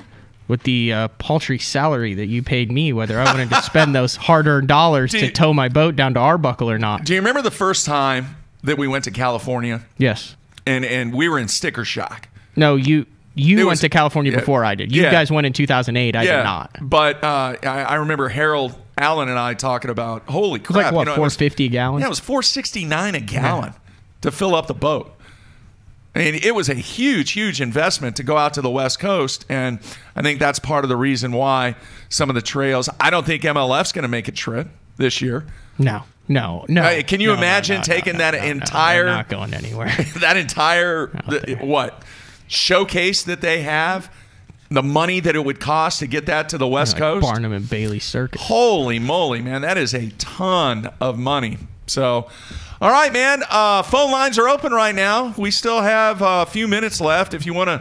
paltry salary that you paid me, whether I wanted to spend those hard-earned dollars to tow my boat down to Arbuckle or not. Do you remember the first time that we went to California? Yes. And we were in sticker shock. No, you went to California before I did. You guys went in 2008. I did not. But I remember Harold Allen and I talking about, holy crap. It was like, what, $4.50 a gallon? Yeah, it was $4.69 a gallon to fill up the boat. I mean, it was a huge, huge investment to go out to the West Coast, and I think that's part of the reason why some of the trails. I don't think MLF's going to make a trip this year. No. Can you imagine taking that entire? They're not going anywhere. That entire showcase that they have, the money that it would cost to get that to the West Coast. Barnum and Bailey Circuit. Holy moly, man, that is a ton of money. So. All right, man. Phone lines are open right now. We still have a few minutes left. If you want to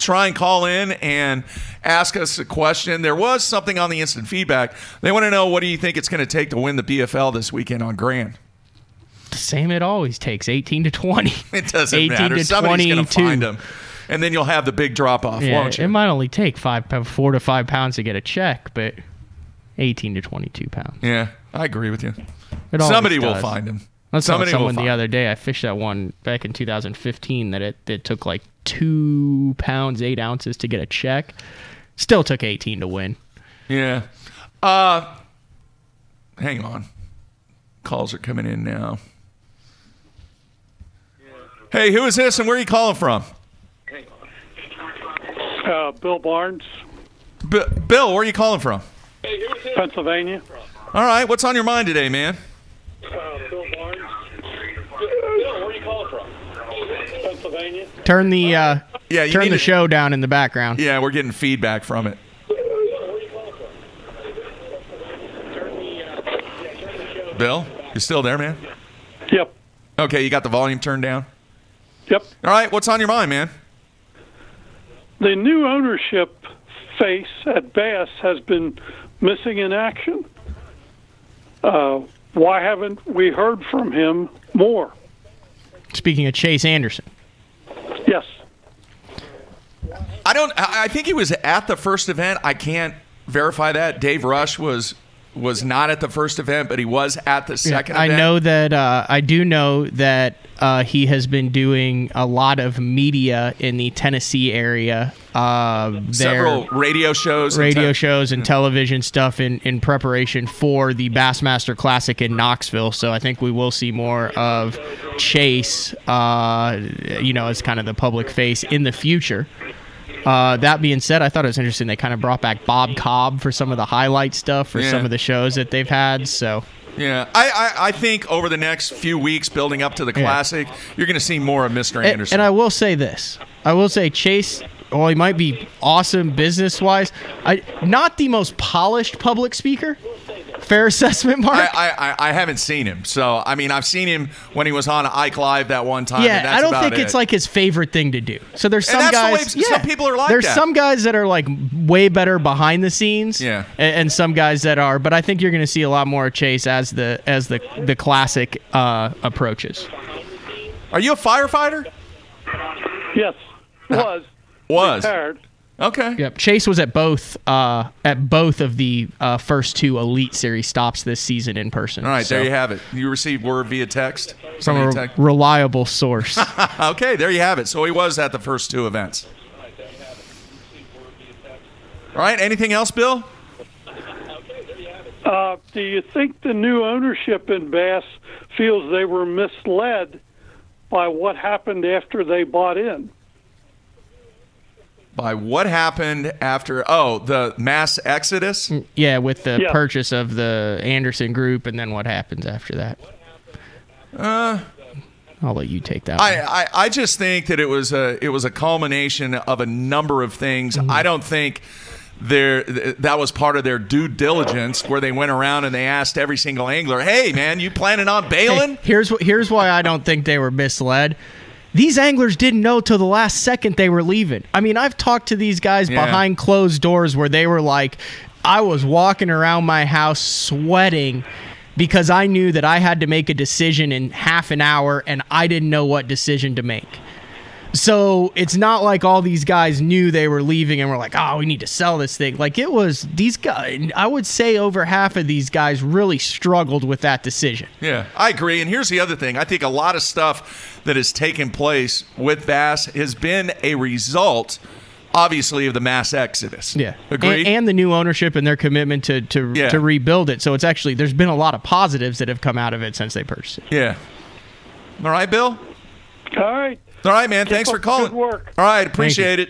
try and call in and ask us a question. There was something on the instant feedback. They want to know, what do you think it's going to take to win the BFL this weekend on Grand? The same it always takes, 18 to 20. It doesn't matter. Somebody's going to find them. And then you'll have the big drop-off, won't you? It might only take 4 to 5 pounds to get a check, but 18 to 22 pounds. Yeah, I agree with you. Somebody will find them. I saw someone the other day. I fished that one back in 2015 that it took like 2 pounds, 8 ounces to get a check. Still took 18 to win. Yeah. Hang on. Calls are coming in now. Hey, who is this and where are you calling from? Bill Barnes. Bill, where are you calling from? Pennsylvania. All right. What's on your mind today, man? Bill Barnes. Bill, where are you calling from? Pennsylvania. Turn the show down in the background. Yeah, we're getting feedback from it. Bill, you still there, man? Yep. Okay, you got the volume turned down? Yep. All right, what's on your mind, man? The new ownership face at Bass has been missing in action. why haven't we heard from him more? Speaking of Chase Anderson. Yes. I think he was at the first event. I can't verify that. Dave Rush was not at the first event, but he was at the second event. I do know that he has been doing a lot of media in the Tennessee area. Several radio shows. And television stuff in preparation for the Bassmaster Classic in Knoxville. So I think we will see more of Chase, as kind of the public face in the future. That being said, I thought it was interesting. They kind of brought back Bob Cobb for some of the highlight stuff for some of the shows that they've had. So, yeah, I think over the next few weeks building up to the Classic, you're going to see more of Mr. Anderson. And I will say this. I will say Chase, while he might be awesome business-wise, not the most polished public speaker. Fair assessment, Mark? I haven't seen him. So, I mean, I've seen him when he was on Ike Live that one time. Yeah, and that's I don't about think it's like his favorite thing to do. So there's some guys. Some people are like there's that. some guys that are like way better behind the scenes. Yeah. And some guys that are. But I think you're going to see a lot more of Chase as the Classic approaches. Are you a firefighter? Yes. Was. Retired. Okay. Yep. Chase was at both of the first two Elite Series stops this season in person. All right, there you have it. You received word via text from a reliable source. Okay, there you have it. So he was at the first two events. All right, anything else, Bill? Do you think the new ownership in Bass feels they were misled by what happened after they bought in? By what happened after, the mass exodus? Yeah, with the purchase of the Anderson Group, and then what happens after that? I'll let you take that one. I just think that it was a culmination of a number of things. Mm-hmm. I don't think that was part of their due diligence where they went around and they asked every single angler, hey, man, you planning on bailing? Hey, here's why I don't think they were misled. These anglers didn't know till the last second they were leaving. I mean, I've talked to these guys behind closed doors where they were like, I was walking around my house sweating because I knew that I had to make a decision in half an hour and I didn't know what decision to make. So it's not like all these guys knew they were leaving and were like, oh, we need to sell this thing. Like it was these guys, I would say over half of these guys really struggled with that decision. Yeah, I agree. And here's the other thing. I think a lot of stuff that has taken place with Bass has been a result, obviously, of the mass exodus. Yeah. Agreed? And the new ownership and their commitment to rebuild it. So it's actually, there's been a lot of positives that have come out of it since they purchased it. Yeah. All right, Bill? All right. All right, man. Thanks for calling. Good work. All right. Appreciate it.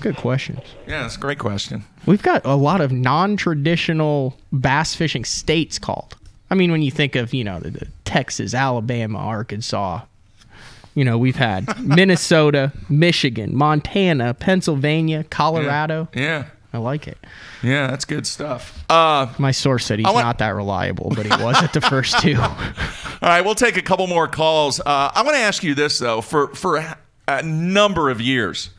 Good questions. Yeah, that's a great question. We've got a lot of non-traditional bass fishing states called. I mean, when you think of, the Texas, Alabama, Arkansas, we've had Minnesota, Michigan, Montana, Pennsylvania, Colorado. Yeah. I like it. Yeah, that's good stuff. My source said he's not that reliable, but he was at the first two. All right, we'll take a couple more calls. I want to ask you this, though. For a number of years,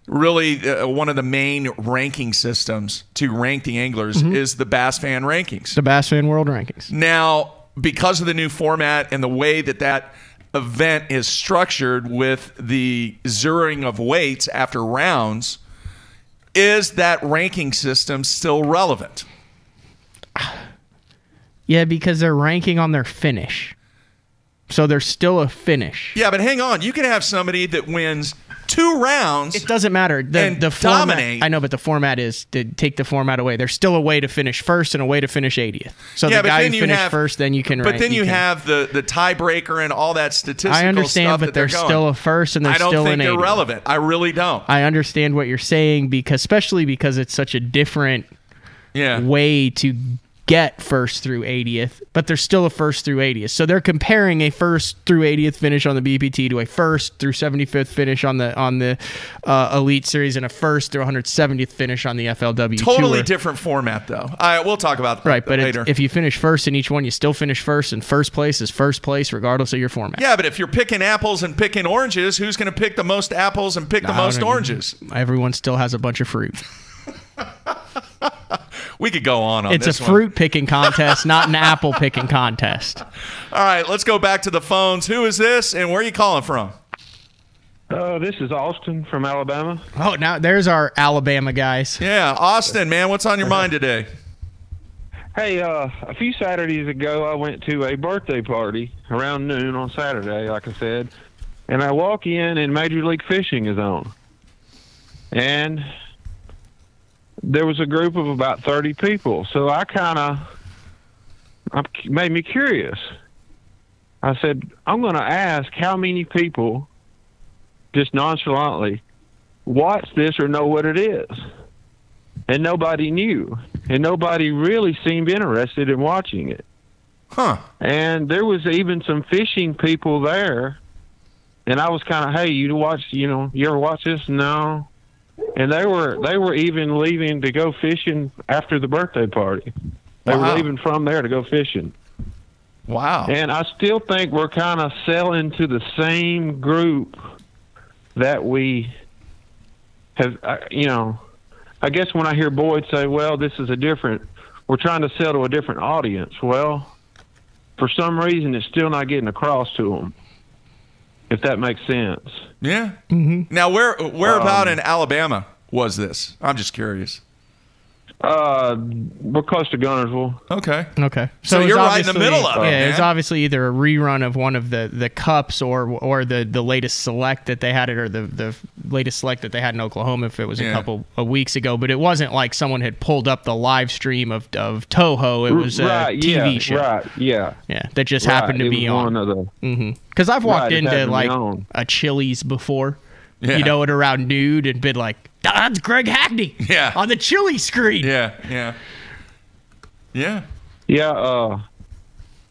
really one of the main ranking systems to rank the anglers is the Bass Fan Rankings. The Bass Fan World Rankings. Now, because of the new format and the way that event is structured with the zeroing of weights after rounds, is that ranking system still relevant? Yeah, because they're ranking on their finish. So there's still a finish. Yeah, but hang on. You can have somebody that wins 2 rounds. It doesn't matter. The format, dominate. I know, but the format is to take the format away. There's still a way to finish first and a way to finish 80th. So the guy who finished first, then you can rank. But then you have the tiebreaker and all that statistical stuff. I understand, but there's still a first and there's still an 80th. I don't think they're relevant. I really don't. I understand what you're saying, especially because it's such a different way to get first through 80th, but there's still a first through 80th. So they're comparing a first through 80th finish on the BPT to a first through 75th finish on the Elite Series and a first through 170th finish on the FLW Totally Tour. different format, though. We'll talk about that later. If you finish first in each one, you still finish first, and first place is first place regardless of your format. Yeah, but if you're picking apples and picking oranges, who's going to pick the most apples and pick the most oranges? Everyone still has a bunch of fruit. We could go on It's this a one. fruit picking contest, not an apple picking contest. All right, let's go back to the phones. Who is this, and where are you calling from? This is Austin from Alabama. Oh, now there's our Alabama guys. Yeah, Austin, man, what's on your mind today? Hey, a few Saturdays ago, I went to a birthday party around noon on Saturday, like I said, and I walk in and Major League Fishing is on. And there was a group of about 30 people, so made me curious. I said, I'm going to ask how many people just nonchalantly watch this or know what it is. And nobody knew. And nobody really seemed interested in watching it. Huh. And there was even some fishing people there. And I was kind of, hey, you ever watch this? No. And they were even leaving to go fishing after the birthday party. They were leaving from there to go fishing. Wow. And I still think we're kind of selling to the same group that we have, I guess when I hear Boyd say, well, we're trying to sell to a different audience. Well, for some reason, it's still not getting across to them, if that makes sense. Yeah. Mm-hmm. Now, where about in Alabama was this? I'm just curious. We're close to Gunnersville. Okay. So you're right in the middle of it, Yeah, it's man. obviously either a rerun of one of the cups or the latest select that they had it, or the latest select that they had in Oklahoma if it was a couple of weeks ago. But it wasn't like someone had pulled up the live stream of Toho. It was a TV show. Right, yeah. Yeah, that just happened to be on. Because I've walked into like a Chili's before, at around noon and been like, that's Greg Hackney on the Chili screen. Yeah.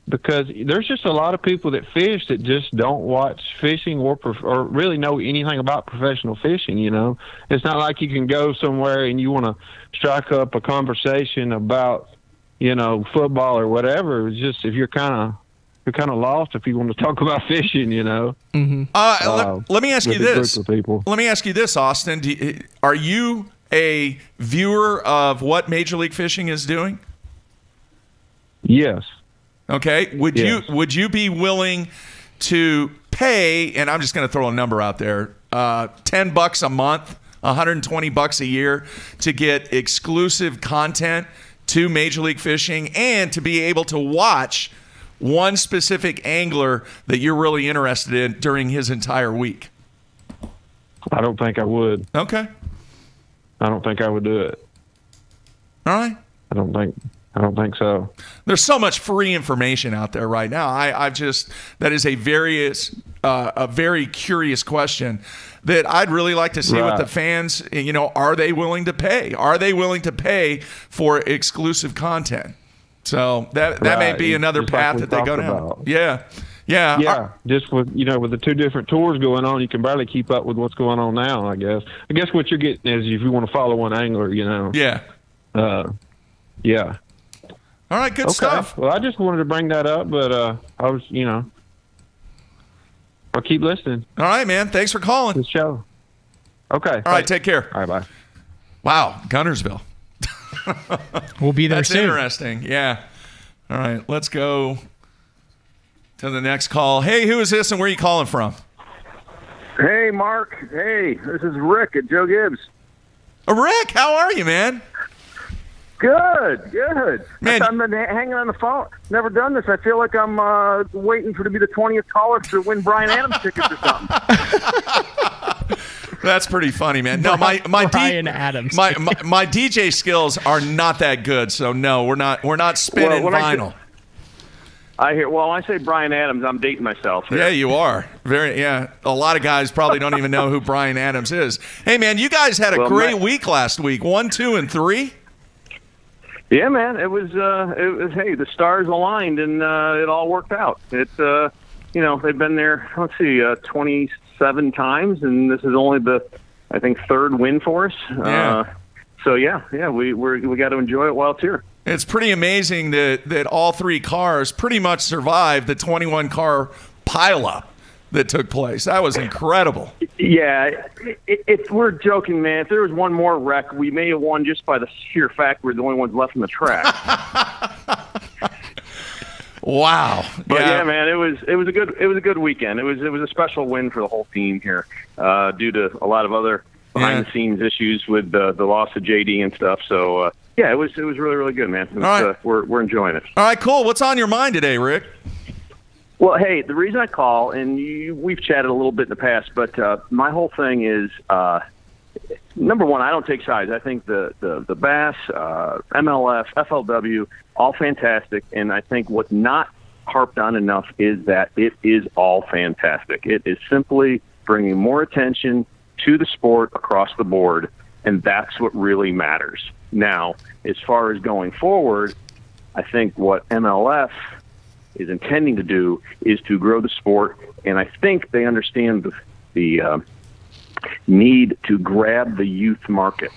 Because there's just a lot of people that fish that just don't watch fishing or really know anything about professional fishing. It's not like you can go somewhere and you want to strike up a conversation about football or whatever. It's just if you're kind of lost if you want to talk about fishing. Mm-hmm. Let me ask you this. People. Let me ask you this, Austin. Are you a viewer of what Major League Fishing is doing? Yes. Okay. Would you be willing to pay? And I'm just going to throw a number out there: $10 a month, $120 a year, to get exclusive content to Major League Fishing and to be able to watch one specific angler that you're really interested in during his entire week? I don't think I would. Okay. I don't think I would do it. All right. I don't think so. There's so much free information out there right now. That is a very curious question that I'd really like to see what the fans, are they willing to pay? Are they willing to pay for exclusive content? So that may be another path that they go down. Yeah. Just with the two different tours going on, you can barely keep up with what's going on now. I guess what you're getting is if you want to follow one angler, Yeah. Yeah. All right, good stuff. Well, I just wanted to bring that up, but I was, I'll keep listening. All right, man. Thanks for calling. Good show. Okay. All right, take care. All right, bye. Wow, Gunnersville. We'll be there soon. That's interesting. Yeah. All right, let's go to the next call. Hey, who is this and where are you calling from? Hey, Mark. Hey, this is Rick at Joe Gibbs. Rick, how are you, man? Good. Man, I've been hanging on the phone. Never done this. I feel like I'm waiting to be the 20th caller to win Bryan Adams tickets or something. That's pretty funny, man. No, my Adams. my DJ skills are not that good, so no, we're not spinning vinyl. I say Bryan Adams, I'm dating myself here. Yeah, you are. A lot of guys probably don't even know who Bryan Adams is. Hey, man, you guys had a great week last week. 1, 2, and 3. Yeah, man, it was. Hey, the stars aligned and it all worked out. It's they've been there. 27 times, and this is only the, I think, third win for us. Yeah. We got to enjoy it while it's here. It's pretty amazing that all three cars pretty much survived the 21 car pileup that took place. That was incredible. Yeah, if we're joking, man, if there was one more wreck, we may have won just by the sheer fact we're the only ones left in the track. Wow. But yeah, man, it was a good weekend. It was a special win for the whole team here, due to a lot of other behind the scenes issues with the loss of JD and stuff. So yeah, it was really, really good, man. It was, all right. We're enjoying it. All right, cool. What's on your mind today, Rick? Well, hey, the reason I call, and we've chatted a little bit in the past, but my whole thing is, number one, I don't take sides. I think the Bass, MLF, FLW, all fantastic, and I think what's not harped on enough is that it is all fantastic. It is simply bringing more attention to the sport across the board, and that's what really matters. Now, as far as going forward, I think what MLF is intending to do is to grow the sport, and I think they understand the need to grab the youth market.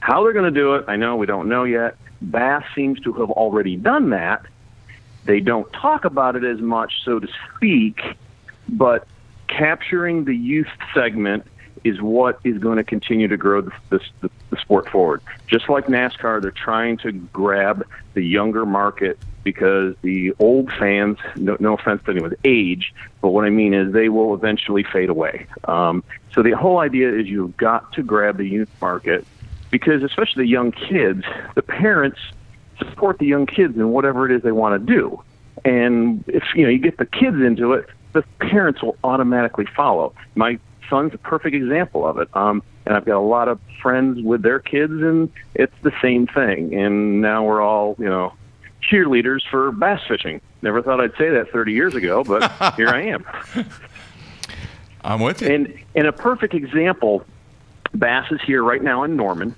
How they're going to do it, I know we don't know yet. Bass seems to have already done that. They don't talk about it as much, so to speak, but capturing the youth segment is what is going to continue to grow the sport forward. Just like NASCAR, they're trying to grab the younger market because the old fans, no offense to anyone with age, but what I mean is they will eventually fade away. So the whole idea is you've got to grab the youth market because especially the young kids, the parents support the young kids in whatever it is they want to do. And if you get the kids into it, the parents will automatically follow. My son's a perfect example of it. And I've got a lot of friends with their kids, and it's the same thing. And now we're all, cheerleaders for bass fishing. Never thought I'd say that 30 years ago, but here I am. I'm with you. And a perfect example, Bass is here right now in Norman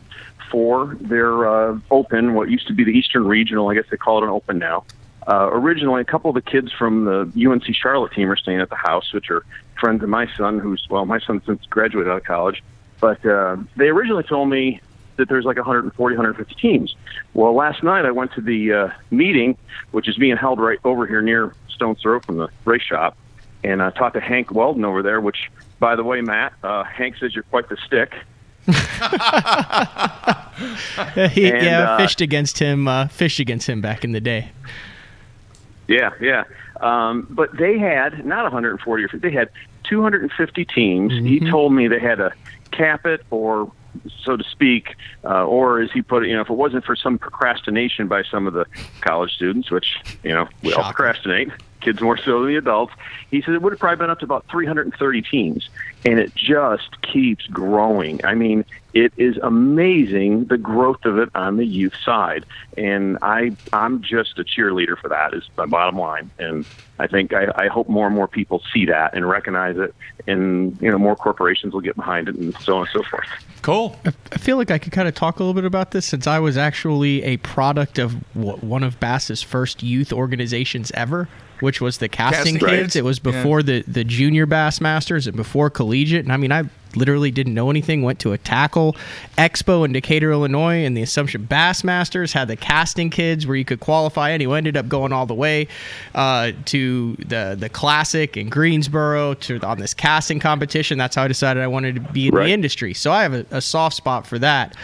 for their Open, what used to be the Eastern Regional. I guess they call it an Open now. Originally, a couple of the kids from the UNC Charlotte team are staying at the house, which are friends of my son, my son since graduated out of college. But they originally told me that there's like 140, 150 teams. Well, last night I went to the meeting, which is being held right over here near Stone's Throw from the race shop, and I talked to Hank Weldon over there, which, by the way, Matt, Hank says you're quite the stick. Fished against him back in the day. Yeah. But they had not 140 or 50, they had 250 teams. Mm-hmm. He told me they had to cap it, or so to speak, or as he put it, if it wasn't for some procrastination by some of the college students, which, we all procrastinate, kids more so than the adults, he said it would have probably been up to about 330 teams. And it just keeps growing. I mean, it is amazing the growth of it on the youth side. And I'm just a cheerleader for that is my bottom line. And I think I hope more and more people see that and recognize it. And, more corporations will get behind it and so on and so forth. Cool. I feel like I could kind of talk a little bit about this since I was actually a product of one of Bass's first youth organizations ever, which was the Casting Kids. It was before the Junior Bass Masters and before Collegiate. And I mean, I literally didn't know anything, went to a tackle expo in Decatur, Illinois, and the Assumption Bass Masters had the Casting Kids where you could qualify. Anyway, ended up going all the way to the Classic in Greensboro on this casting competition. That's how I decided I wanted to be in the industry. So I have a soft spot for that.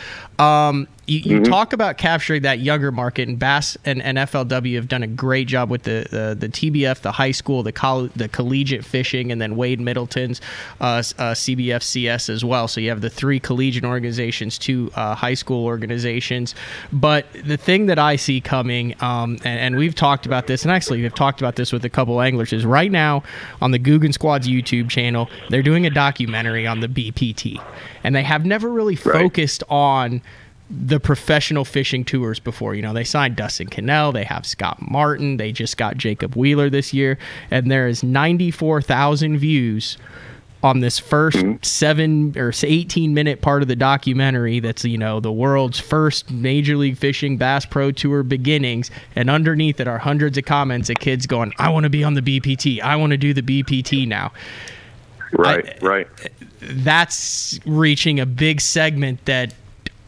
You talk about capturing that younger market, and Bass and FLW have done a great job with the TBF, the high school, the collegiate fishing, and then Wade Middleton's CBFCS as well. So you have the 3 collegiate organizations, 2 high school organizations. But the thing that I see coming, and we've talked about this, and actually we've talked about this with a couple anglers, is right now on the Guggen Squad's YouTube channel, they're doing a documentary on the BPT. And they have never really focused on the professional fishing tours before. They signed Dustin Cannell, they have Scott Martin, they just got Jacob Wheeler this year, and there is 94,000 views on this first 7 or 18-minute part of the documentary that's, the world's first Major League Fishing Bass Pro Tour beginnings, and underneath it are hundreds of comments of kids going, I want to be on the BPT, I want to do the BPT now. Right. That's reaching a big segment that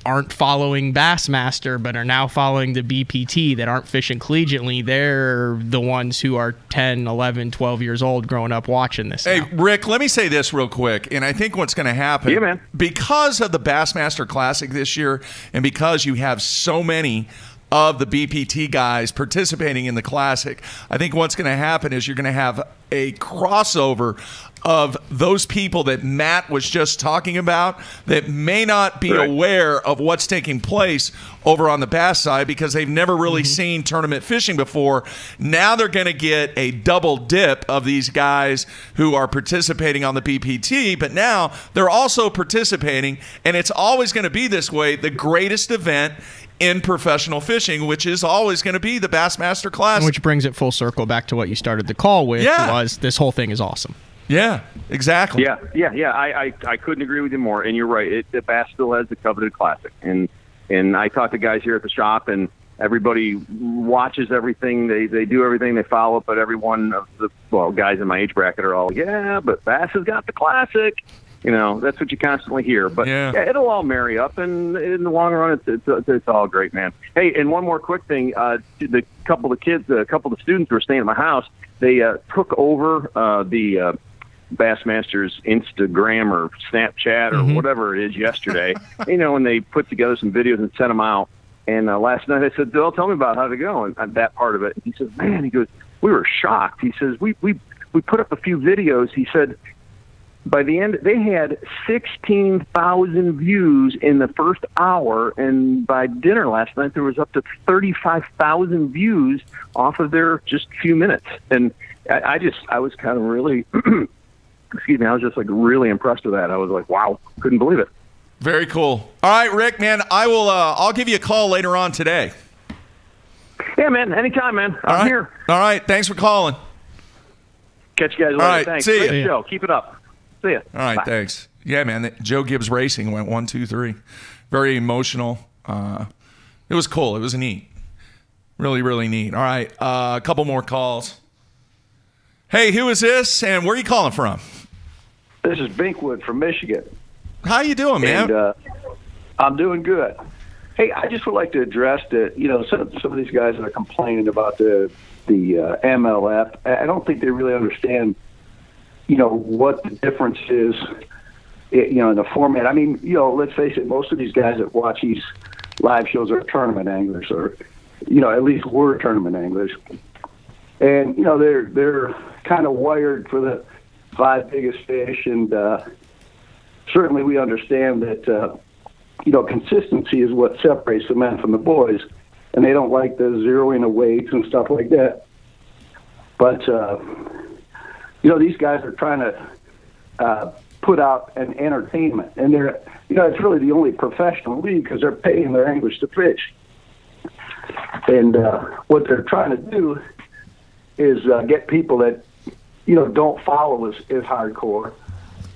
aren't following Bassmaster but are now following the BPT that aren't fishing collegiately, they're the ones who are 10, 11, 12 years old growing up watching this. Hey, now. Rick, let me say this real quick, and I think what's going to happen, Yeah, man. because of the Bassmaster Classic this year and because you have so many of the BPT guys participating in the Classic, I think what's going to happen is you're going to have a crossover of those people that Matt was just talking about that may not be aware of what's taking place over on the bass side because they've never really seen tournament fishing before. Now they're going to get a double dip of these guys who are participating on the BPT, but now they're also participating, and it's always going to be this way, the greatest event in professional fishing, which is always going to be the Bassmaster Classic. Which brings it full circle back to what you started the call with, was this whole thing is awesome. Yeah, exactly. Yeah. I couldn't agree with you more. And you're right. The Bass still has the coveted Classic. And I talk to guys here at the shop, and everybody watches everything. They do everything. They follow it. But every one of the guys in my age bracket are all, but Bass has got the Classic. You know, that's what you constantly hear. But it'll all marry up, and in the long run, it's all great, man. Hey, and one more quick thing: the couple of students who were staying at my house, they took over the Bassmaster's Instagram or Snapchat or whatever it is yesterday. And they put together some videos and sent them out. And last night I said, "Bill, tell me about how to go and that part of it." And he says, "Man," he goes, "we were shocked." He says, "We put up a few videos." He said, by the end, they had 16,000 views in the first hour, and by dinner last night, there was up to 35,000 views off of their just few minutes. And I was kind of really, excuse me, I was just like really impressed with that. I was like, wow, couldn't believe it. Very cool. All right, Rick, man, I'll give you a call later on today. Yeah, man, anytime, man. I'm here. All right, thanks for calling. Catch you guys later. All right, Thanks. see ya. Great show. Keep it up. See ya. All right, Bye. thanks. Yeah, man, Joe Gibbs Racing went 1, 2, 3. Very emotional. It was cool. It was neat. Really, really neat. All right, a couple more calls. Hey, who is this, and where are you calling from? This is Binkwood from Michigan. How you doing, man? And, I'm doing good. Hey, I just would like to address that. Some of these guys that are complaining about the MLF. I don't think they really understand. What the difference is. In the format. I mean, let's face it. Most of these guys that watch these live shows are tournament anglers, or at least were tournament anglers. And they're kind of wired for the 5 biggest fish, and certainly we understand that consistency is what separates the men from the boys, and they don't like the zeroing of weights and stuff like that. But these guys are trying to put out an entertainment, and they're it's really the only professional league because they're paying their anglers to fish. And what they're trying to do is get people that don't follow as hardcore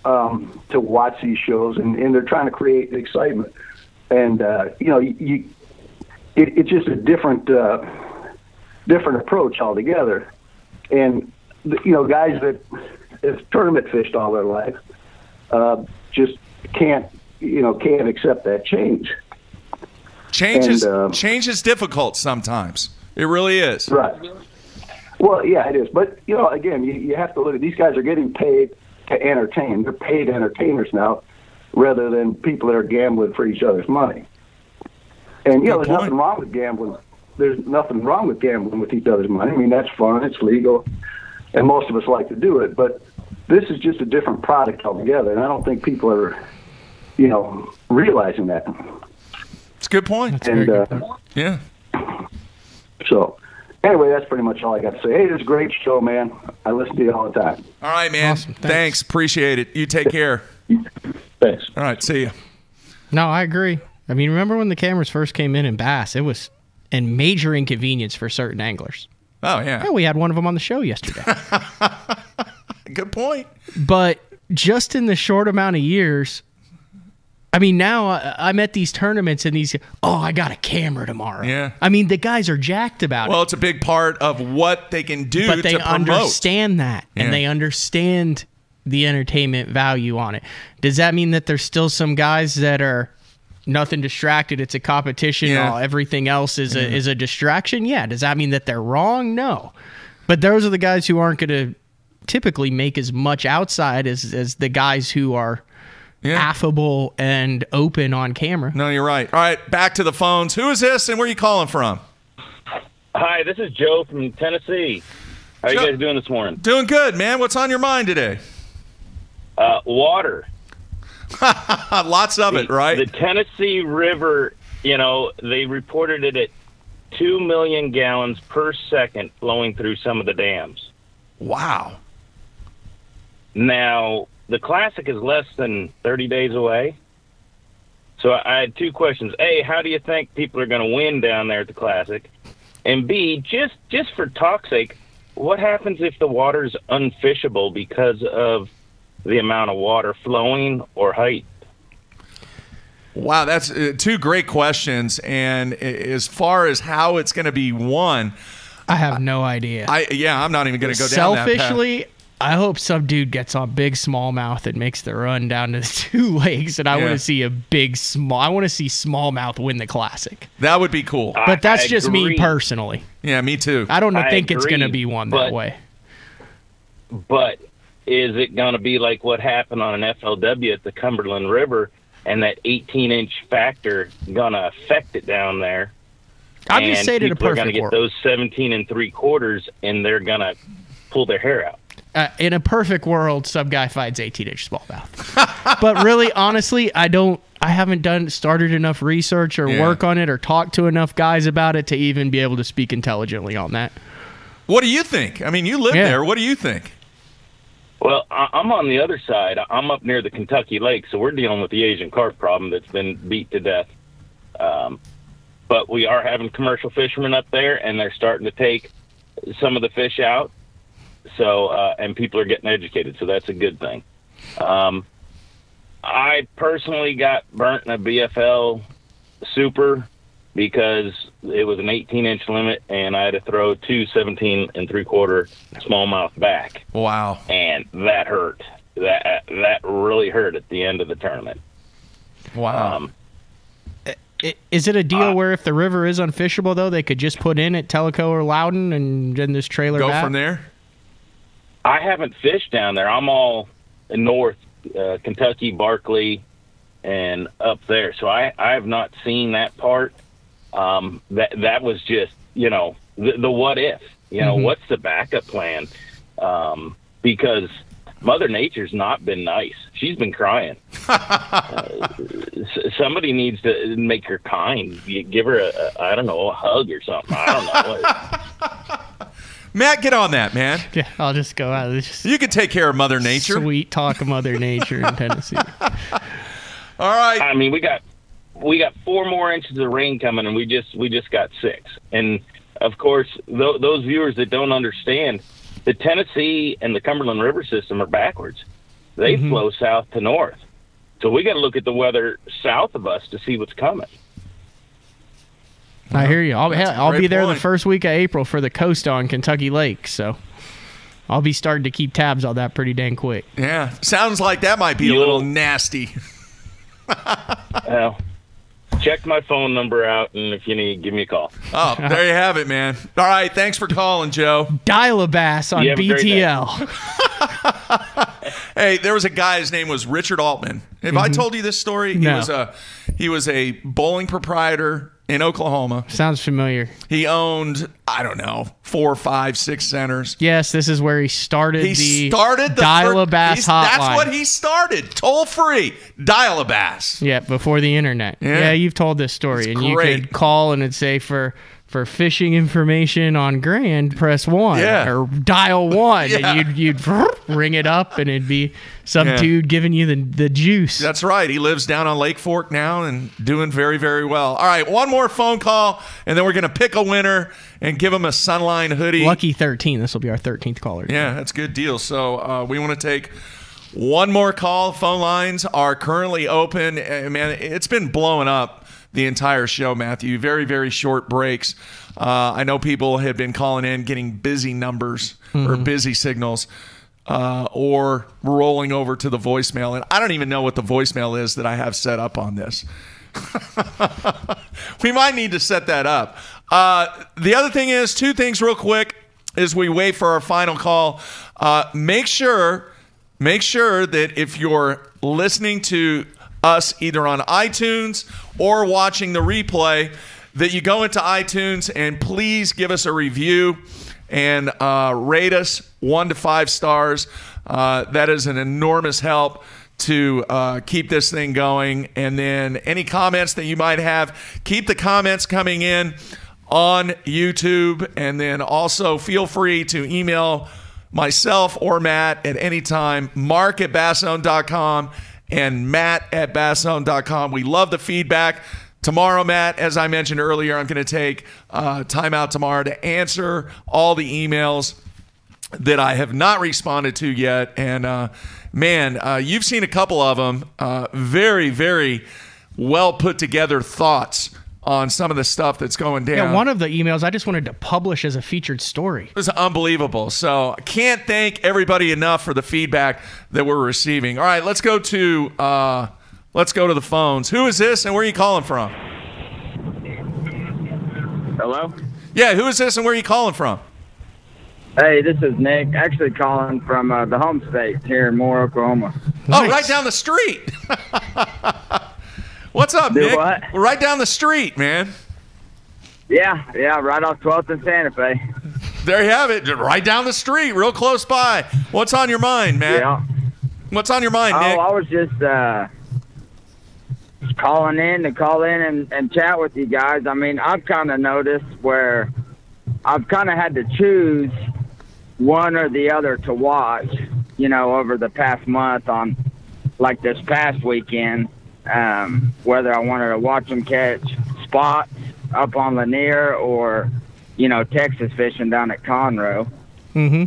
to watch these shows, and they're trying to create excitement. And it's just a different approach altogether. And guys that have tournament fished all their life just can't accept that change. Change is difficult sometimes. It really is. Right. Well, yeah, it is. But, again, you have to look at these guys are getting paid to entertain. They're paid entertainers now rather than people that are gambling for each other's money. And, there's nothing wrong with gambling. There's nothing wrong with gambling with each other's money. I mean, that's fun. It's legal. And most of us like to do it. But this is just a different product altogether. And I don't think people are, realizing that. It's a good point. That's and, very good. Yeah. So, anyway, that's pretty much all I got to say. Hey, this is a great show, man. I listen to you all the time. All right, man. Awesome. Thanks. Appreciate it. You take care. Thanks. All right. See you. No, I agree. I mean, remember when the cameras first came in bass? It was a major inconvenience for certain anglers. Oh, yeah. We had one of them on the show yesterday. Good point. But just in the short amount of years, I mean, now I'm at these tournaments and I got a camera tomorrow. Yeah. I mean, the guys are jacked about it. Well, it's a big part of what they can do but they to promote. Understand that, Yeah. and they understand the entertainment value on it. Does that mean that there's still some guys that are nothing distracted. It's a competition. Yeah. Everything else is a distraction. Yeah. Does that mean that they're wrong? No. But those are the guys who aren't going to typically make as much outside as the guys who are affable and open on camera. No, you're right. All right, back to the phones. Who is this and where are you calling from? Hi, this is Joe from Tennessee. How are you guys doing this morning? Doing good, man. What's on your mind today? Water. Lots of it, right? The Tennessee River, they reported it at 2 million gallons per second flowing through some of the dams. Wow. Now, the Classic is less than 30 days away. So I had two questions. A, how do you think people are going to win down there at the Classic? And B, just for talk's sake, what happens if the water's unfishable because of the amount of water flowing or height? Wow, that's two great questions. And as far as how it's going to be won, I have no idea. I'm not even going to go down that path. Selfishly, I hope some dude gets on big smallmouth and makes the run down to the two lakes, and I want to see I want to see smallmouth win the Classic. That would be cool. But that's just me personally. Yeah, me too. I don't think it's going to be won that way. But is it going to be like what happened on an FLW at the Cumberland River, and that 18-inch factor going to affect it down there? I'll just say it in a perfect world. People are going to get those 17 3/4, and they're going to pull their hair out. In a perfect world, some guy finds 18-inch smallmouth. But really, honestly, I haven't started enough research or work on it or talked to enough guys about it to even be able to speak intelligently on that. What do you think? I mean, you live there. What do you think? Well, I'm on the other side. I'm up near the Kentucky Lake, so we're dealing with the Asian carp problem that's been beat to death. But we are having commercial fishermen up there, and they're starting to take some of the fish out. So, and people are getting educated, so that's a good thing. I personally got burnt in a BFL Super because it was an 18-inch limit, and I had to throw 2 17 3/4 smallmouth back. Wow. And that hurt. That really hurt at the end of the tournament. Wow. Is it a deal where if the river is unfishable, though, they could just put in at Tellico or Loudon and then this trailer go back? From there? I haven't fished down there. I'm all in north, Kentucky, Barkley, and up there. So I have not seen that part. That was just, the what if. What's the backup plan? Because Mother Nature's not been nice. She's been crying. Somebody needs to make her kind. Give her a hug or something. I don't know. Matt, get on that, man. Yeah, I'll just go out of this. You can take care of Mother Nature. Sweet talk of Mother Nature in Tennessee. All right. I mean, we got 4 more inches of rain coming, and we just got 6. And of course, those viewers that don't understand, the Tennessee and the Cumberland River system are backwards. They flow south to north. So we got to look at the weather south of us to see what's coming. I hear you. I'll be there point. the first week of April for the Coast on Kentucky Lake, so I'll be starting to keep tabs on that pretty dang quick. Yeah, sounds like that might be a little nasty. Well, check my phone number out, and if you need, give me a call. Oh, there you have it, man. All right, thanks for calling, Joe. Dial-a-bass on BTL. Hey, there was a guy, his name was Richard Altman. Have I told you this story? No. He was a bowling proprietor in Oklahoma. Sounds familiar. He owned, 4, 5, 6 centers. Yes, this is where he started the Dial-a-Bass hotline. That's what he started. Toll free. Dial-a-Bass. Yeah, before the internet. Yeah, you've told this story. It's and great. You could call and it'd say for fishing information on Grand, press 1 or dial 1 and you'd ring it up and it'd be some dude giving you the juice. That's right. He lives down on Lake Fork now and doing very, very well. All right, one more phone call and then we're going to pick a winner and give him a Sunline hoodie. Lucky 13. This will be our 13th caller. Yeah, that's a good deal. So we want to take one more call. Phone lines are currently open. Man, it's been blowing up the entire show, Matthew. Very, very short breaks. I know people have been calling in, getting busy numbers or busy signals, or rolling over to the voicemail. And I don't even know what the voicemail is that I have set up on this. We might need to set that up. The other thing is, two things real quick as we wait for our final call. Make sure that if you're listening to us either on iTunes or watching the replay, that you go into iTunes and please give us a review and rate us 1 to 5 stars. That is an enormous help to keep this thing going. And then any comments that you might have, keep the comments coming in on YouTube. And then also feel free to email myself or Matt at any time, mark@bassown.com and matt@bassown.com. We love the feedback. Tomorrow, Matt, as I mentioned earlier, I'm going to take time out tomorrow to answer all the emails that I have not responded to yet. And, man, you've seen a couple of them. Very, very well put together thoughts on some of the stuff that's going down. Yeah, one of the emails I just wanted to publish as a featured story. It was unbelievable. So I can't thank everybody enough for the feedback that we're receiving. All right, let's go to the phones. Who is this and where are you calling from? Hello? Yeah, who is this and where are you calling from? Hey, this is Nick. Actually calling from the home state here in Moore, Oklahoma. Oh, right down the street. What's up, Do Nick? what? We're right down the street, man. Yeah, right off 12th and Santa Fe. There you have it. Right down the street, real close by. What's on your mind, Matt? Yeah. What's on your mind, Nick? I was just calling in and chat with you guys. I mean, I've kind of noticed where I've kind of had to choose one or the other to watch, over the past month on, like this past weekend, whether I wanted to watch them catch spots up on Lanier or, Texas fishing down at Conroe. Mm-hmm.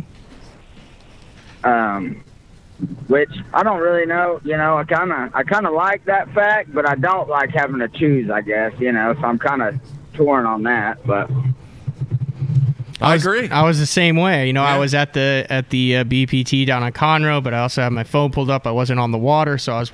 Which I don't really know, I kind of like that fact, but I don't like having to choose, I guess, so I'm kind of torn on that, but I agree. I was the same way. I was at the BPT down on Conroe, but I also had my phone pulled up. I wasn't on the water, so I was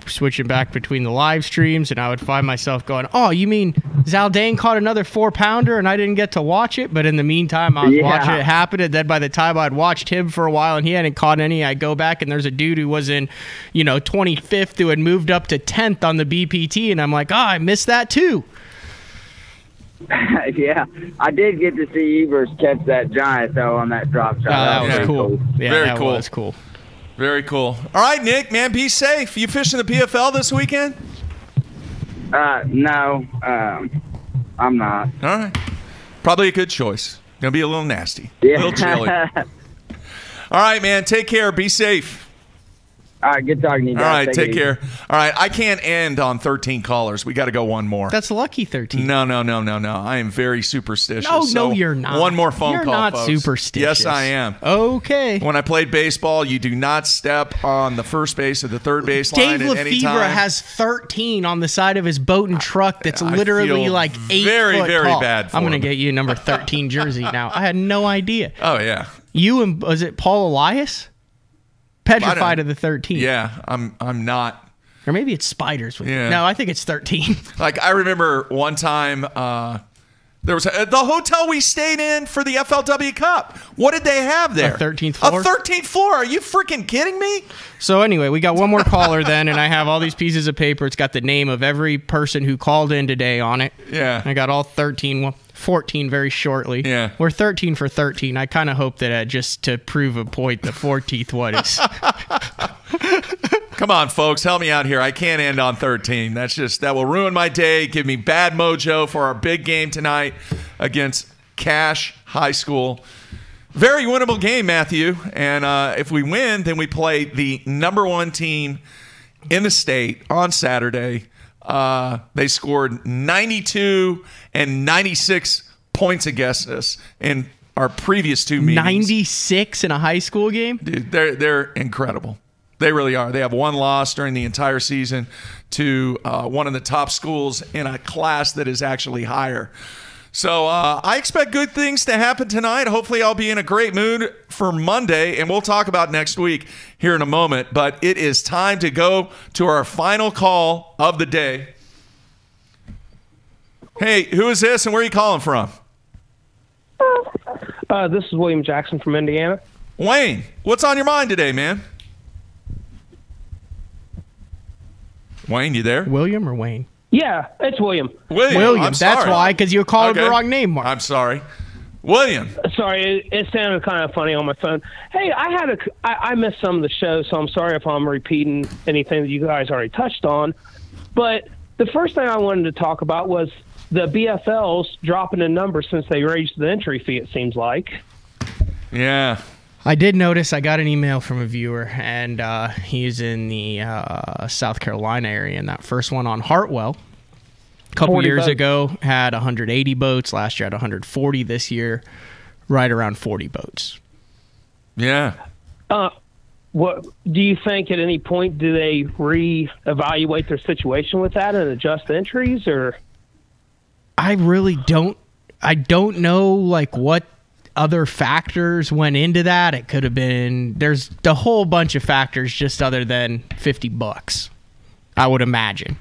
switching back between the live streams, and I would find myself going, "Oh, you mean Zaldane caught another 4-pounder and I didn't get to watch it?" But in the meantime, I was watching it happen, and then by the time I'd watched him for a while and he hadn't caught any, I go back and there's a dude who was in, 25th who had moved up to 10th on the BPT, and I'm like, "Oh, I missed that too." Yeah, I did get to see Evers catch that giant, though, on that drop shot. That was cool. Yeah, Very that cool. was cool. Very cool. All right, Nick, man, be safe. You fishing the PFL this weekend? No, I'm not. All right. Probably a good choice. Going to be a little nasty. Yeah. A little chilly. All right, man, take care. Be safe. All right, good talking to you guys. All right, take it care. All right, I can't end on 13 callers. We got to go one more. That's lucky 13. No. I am very superstitious. No, you're not. One more phone You're call, not folks. superstitious. Yes, I am. Okay. When I played baseball, you do not step on the first base or the third base line Dave at any Lefevre time. has 13 on the side of his boat and truck that's I literally feel like 8 very, foot very tall. bad for I'm going to him. get you a number 13 jersey now. I had no idea. Oh, yeah. You and, was it Paul Elias? Petrified of the 13. Yeah, I'm not. Or maybe it's Spiders. Yeah. No, I think it's 13. Like, I remember one time there was the hotel we stayed in for the FLW Cup. What did they have there? A 13th floor? A 13th floor. Are you freaking kidding me? So anyway, we got one more caller then, and I have all these pieces of paper. It's got the name of every person who called in today on it. Yeah. I got all 14 very shortly. Yeah. We're 13 for 13. I kind of hope that just to prove a point, the 14th one is. Come on, folks. Help me out here. I can't end on 13. That will ruin my day, give me bad mojo for our big game tonight against Cache High School. Very winnable game, Matthew. And if we win, then we play the number 1 team in the state on Saturday. They scored 92 and 96 points against us in our previous 2 meetings. 96 in a high school game? Dude, they're incredible. They really are. They have 1 loss during the entire season to one of the top schools in a class that is actually higher. So I expect good things to happen tonight. Hopefully I'll be in a great mood for Monday, and we'll talk about next week here in a moment. But it is time to go to our final call of the day. Hey, who is this and where are you calling from? This is William Jackson from Indiana. Wayne, what's on your mind today, man? Wayne, you there? William or Wayne? Yeah, it's William. William, I'm that's sorry. why, because you called the wrong name, Mark. I'm sorry. William. Sorry, it sounded kind of funny on my phone. Hey, I missed some of the show, so I'm sorry if I'm repeating anything that you guys already touched on. But the first thing I wanted to talk about was the BFLs dropping in numbers since they raised the entry fee, it seems like. Yeah. I did notice I got an email from a viewer, and he's in the South Carolina area, and that first one on Hartwell a couple years ago had 180 boats. Last year had 140. This year, right around 40 boats. Yeah. What do you think at any point do they reevaluate their situation with that and adjust entries, or? I really don't. I don't know like what other factors went into that. It could have been. There's a whole bunch of factors just other than $50. I would imagine.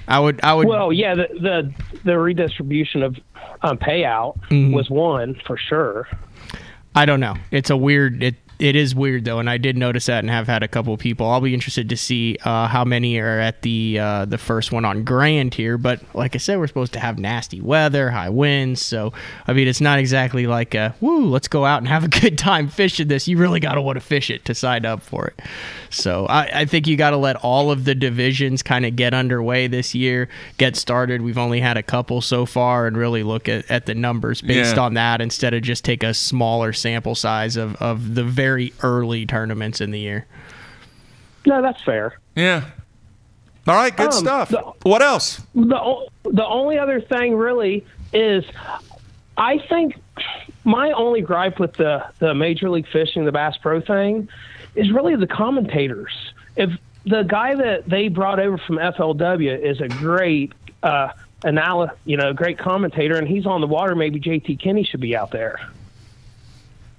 I would. Well, yeah. The redistribution of payout was one for sure. I don't know. It's a weird. It is weird though, and I did notice that and have had a couple of people. I'll be interested to see how many are at the first one on Grand here. But like I said, we're supposed to have nasty weather, high winds. So I mean, it's not exactly like let's go out and have a good time fishing this. You really got to want to fish it to sign up for it. So I think you got to let all of the divisions kind of get underway this year, get started. We've only had a couple so far, and really look at the numbers based on that instead of just take a smaller sample size of the very early tournaments in the year. No, that's fair. Yeah. All right, good stuff. What else? The only other thing really is, I think my only gripe with the Major League Fishing, the Bass Pro thing, is really the commentators. If the guy that they brought over from FLW is a great great commentator, and he's on the water, maybe JT Kinney should be out there.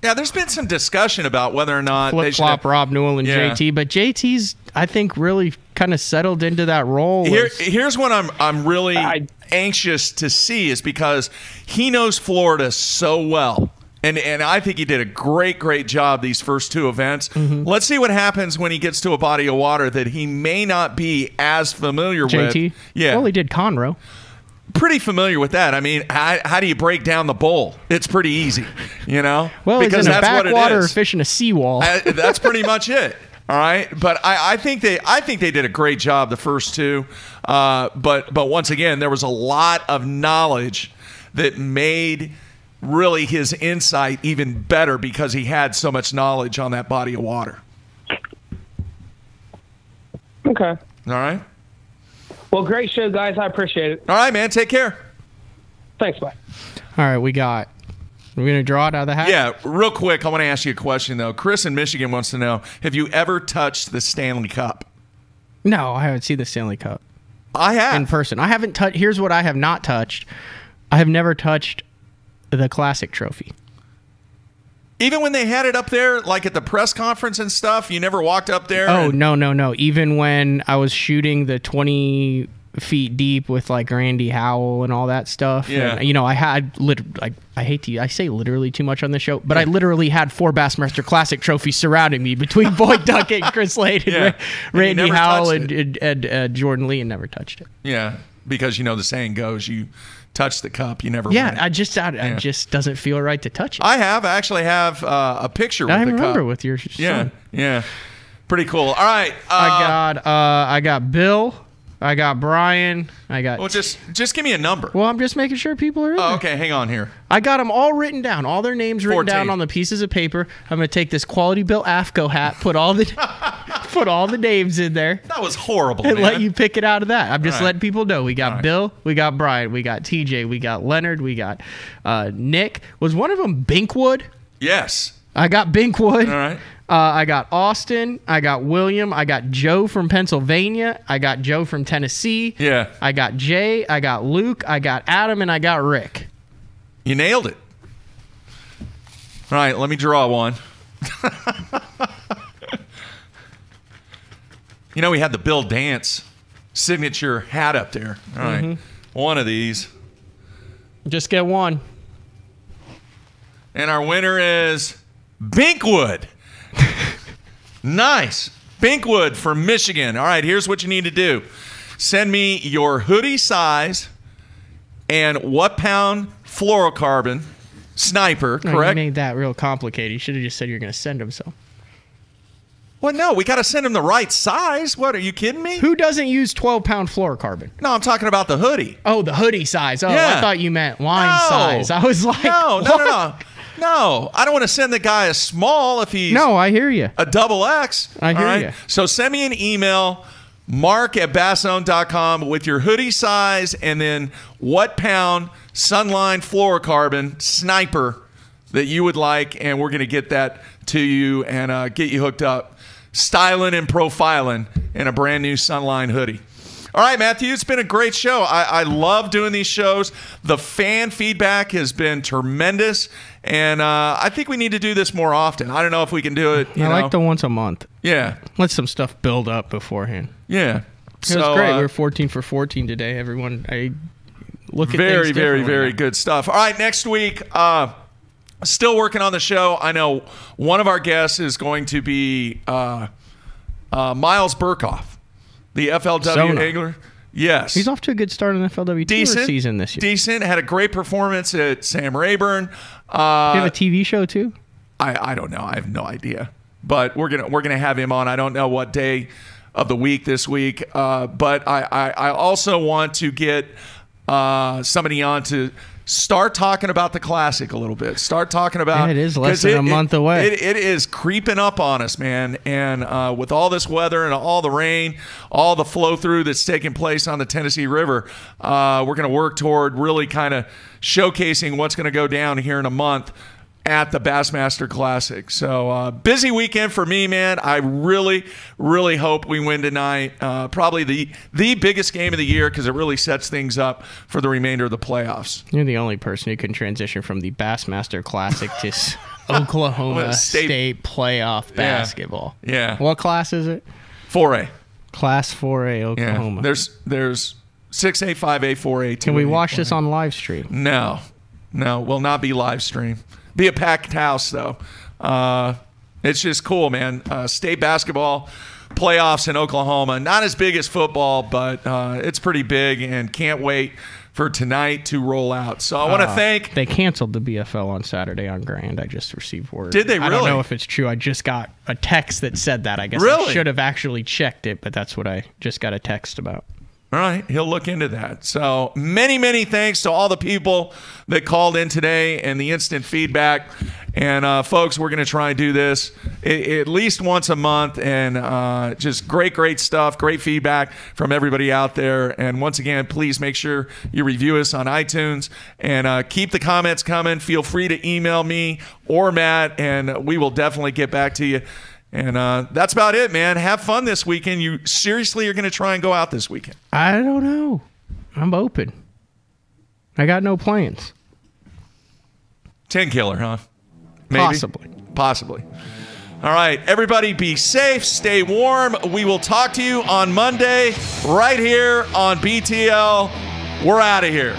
Yeah, there's been some discussion about whether or not flip flop Rob Newell and JT, but JT's I think really kind of settled into that role. Here's what I'm really anxious to see is because he knows Florida so well. And I think he did a great job these first two events. Let's see what happens when he gets to a body of water that he may not be as familiar with. JT? Yeah. Well, he did Conroe. Pretty familiar with that. I mean, how do you break down the bowl? It's pretty easy, you know? Well, because he's in a that's backwater what it is. fishing a seawall. That's pretty much it. All right, but I think they did a great job the first two. But once again, there was a lot of knowledge that made really his insight even better because he had so much knowledge on that body of water. Okay. All right. Well, great show, guys. I appreciate it. All right, man. Take care. Thanks. Bye. All right, we're going to draw it out of the hat? Yeah, real quick, I want to ask you a question, though. Chris in Michigan wants to know, have you ever touched the Stanley Cup? No, I haven't seen the Stanley Cup. I have. In person. I haven't touched. Here's what I have not touched. I have never touched the Classic Trophy. Even when they had it up there, like at the press conference and stuff, you never walked up there? Oh, no. Even when I was shooting the 20 feet deep with like Randy Howell and all that stuff. Yeah. And, I had, I say literally too much on the show, but I literally had 4 Bassmaster Classic trophies surrounding me between Boyd Duckett, Chris Lade, and Randy Howell and Jordan Lee, and never touched it. Yeah, because the saying goes, you touch the cup, you never Yeah, win. I just doesn't feel right to touch it. I actually have a picture with the cup. I remember with your son. Yeah. Pretty cool. All right. I got Bill. I got Brian. I got. Well, just give me a number. Well, I'm just making sure people are in there. Okay, hang on here. I got them all written down, all their names written 14. down on the pieces of paper. I'm gonna take this Quality Bill AFCO hat, put all the names in there. That was horrible, and man. let you pick it out of that. I'm just All right. letting people know. We got Bill, we got Brian, we got TJ, we got Leonard, we got Nick. Was one of them Binkwood? Yes. I got Binkwood. All right. I got Austin. I got William. I got Joe from Pennsylvania. I got Joe from Tennessee. Yeah. I got Jay. I got Luke. I got Adam. And I got Rick. You nailed it. All right, let me draw one. We had the Bill Dance signature hat up there. All right. One of these. Just get one. And our winner is Binkwood. Nice. Binkwood from Michigan. All right, here's what you need to do. Send me your hoodie size and what pound fluorocarbon sniper, No, correct? you made that real complicated. You should have just said you're going to send him some. Well, no, we got to send him the right size. What, are you kidding me? Who doesn't use 12-pound fluorocarbon? No, I'm talking about the hoodie. Oh, the hoodie size. Oh, Yeah. I thought you meant line size. I was like, no, what? No, I don't want to send the guy a small if he's No, I hear you. a double X. I hear you. So send me an email, mark@bassown.com, with your hoodie size and then what pound Sunline fluorocarbon sniper that you would like, and we're going to get that to you and get you hooked up, styling and profiling in a brand new Sunline hoodie. All right, Matthew, it's been a great show. I love doing these shows. The fan feedback has been tremendous, and I think we need to do this more often. I don't know if we can do it. I like the once a month. Yeah. Let some stuff build up beforehand. Yeah. It was great. We were 14 for 14 today. Everyone, I look at things very good stuff. All right, next week, still working on the show. I know one of our guests is going to be Miles Burkhoff, the FLW angler. Yes. He's off to a good start in the FLW Tour season this year. Decent. Had a great performance at Sam Rayburn. Do you have a TV show too? I don't know. I have no idea. But we're gonna have him on. I don't know what day of the week this week. But I also want to get somebody on to start talking about the Classic a little bit. Start talking about it is less than a month away. It is creeping up on us, man. And with all this weather and all the rain, all the flow through that's taking place on the Tennessee River, we're going to work toward really kind of showcasing what's going to go down here in a month at the Bassmaster Classic. So busy weekend for me, man. I really, really hope we win tonight. Probably the biggest game of the year because it really sets things up for the remainder of the playoffs. You're the only person who can transition from the Bassmaster Classic to Oklahoma State playoff basketball. Yeah. What class is it? 4A. Class 4A Oklahoma. Yeah. There's 6A, 5A, 4A. 2A, Can we watch 4A. this on live stream? No, will not be live stream. Be a packed house, though. It's just cool, man. State basketball playoffs in Oklahoma. Not as big as football, but it's pretty big, and can't wait for tonight to roll out. So I want to thank... They canceled the BFL on Saturday on Grand. I just received word. Did they really? I don't know if it's true. I just got a text that said that. I guess Really? I should have actually checked it, but that's what I just got a text about. All right, he'll look into that. So many thanks to all the people that called in today and the instant feedback. And folks, we're going to try and do this at least once a month. And just great stuff, great feedback from everybody out there. And once again, please make sure you review us on iTunes and keep the comments coming. Feel free to email me or Matt, and we will definitely get back to you. And that's about it, man. Have fun this weekend. You seriously are going to try and go out this weekend? I don't know. I'm open. I got no plans. 10 killer, huh? Maybe? Possibly. All right, everybody be safe, stay warm. We will talk to you on Monday right here on BTL. We're out of here.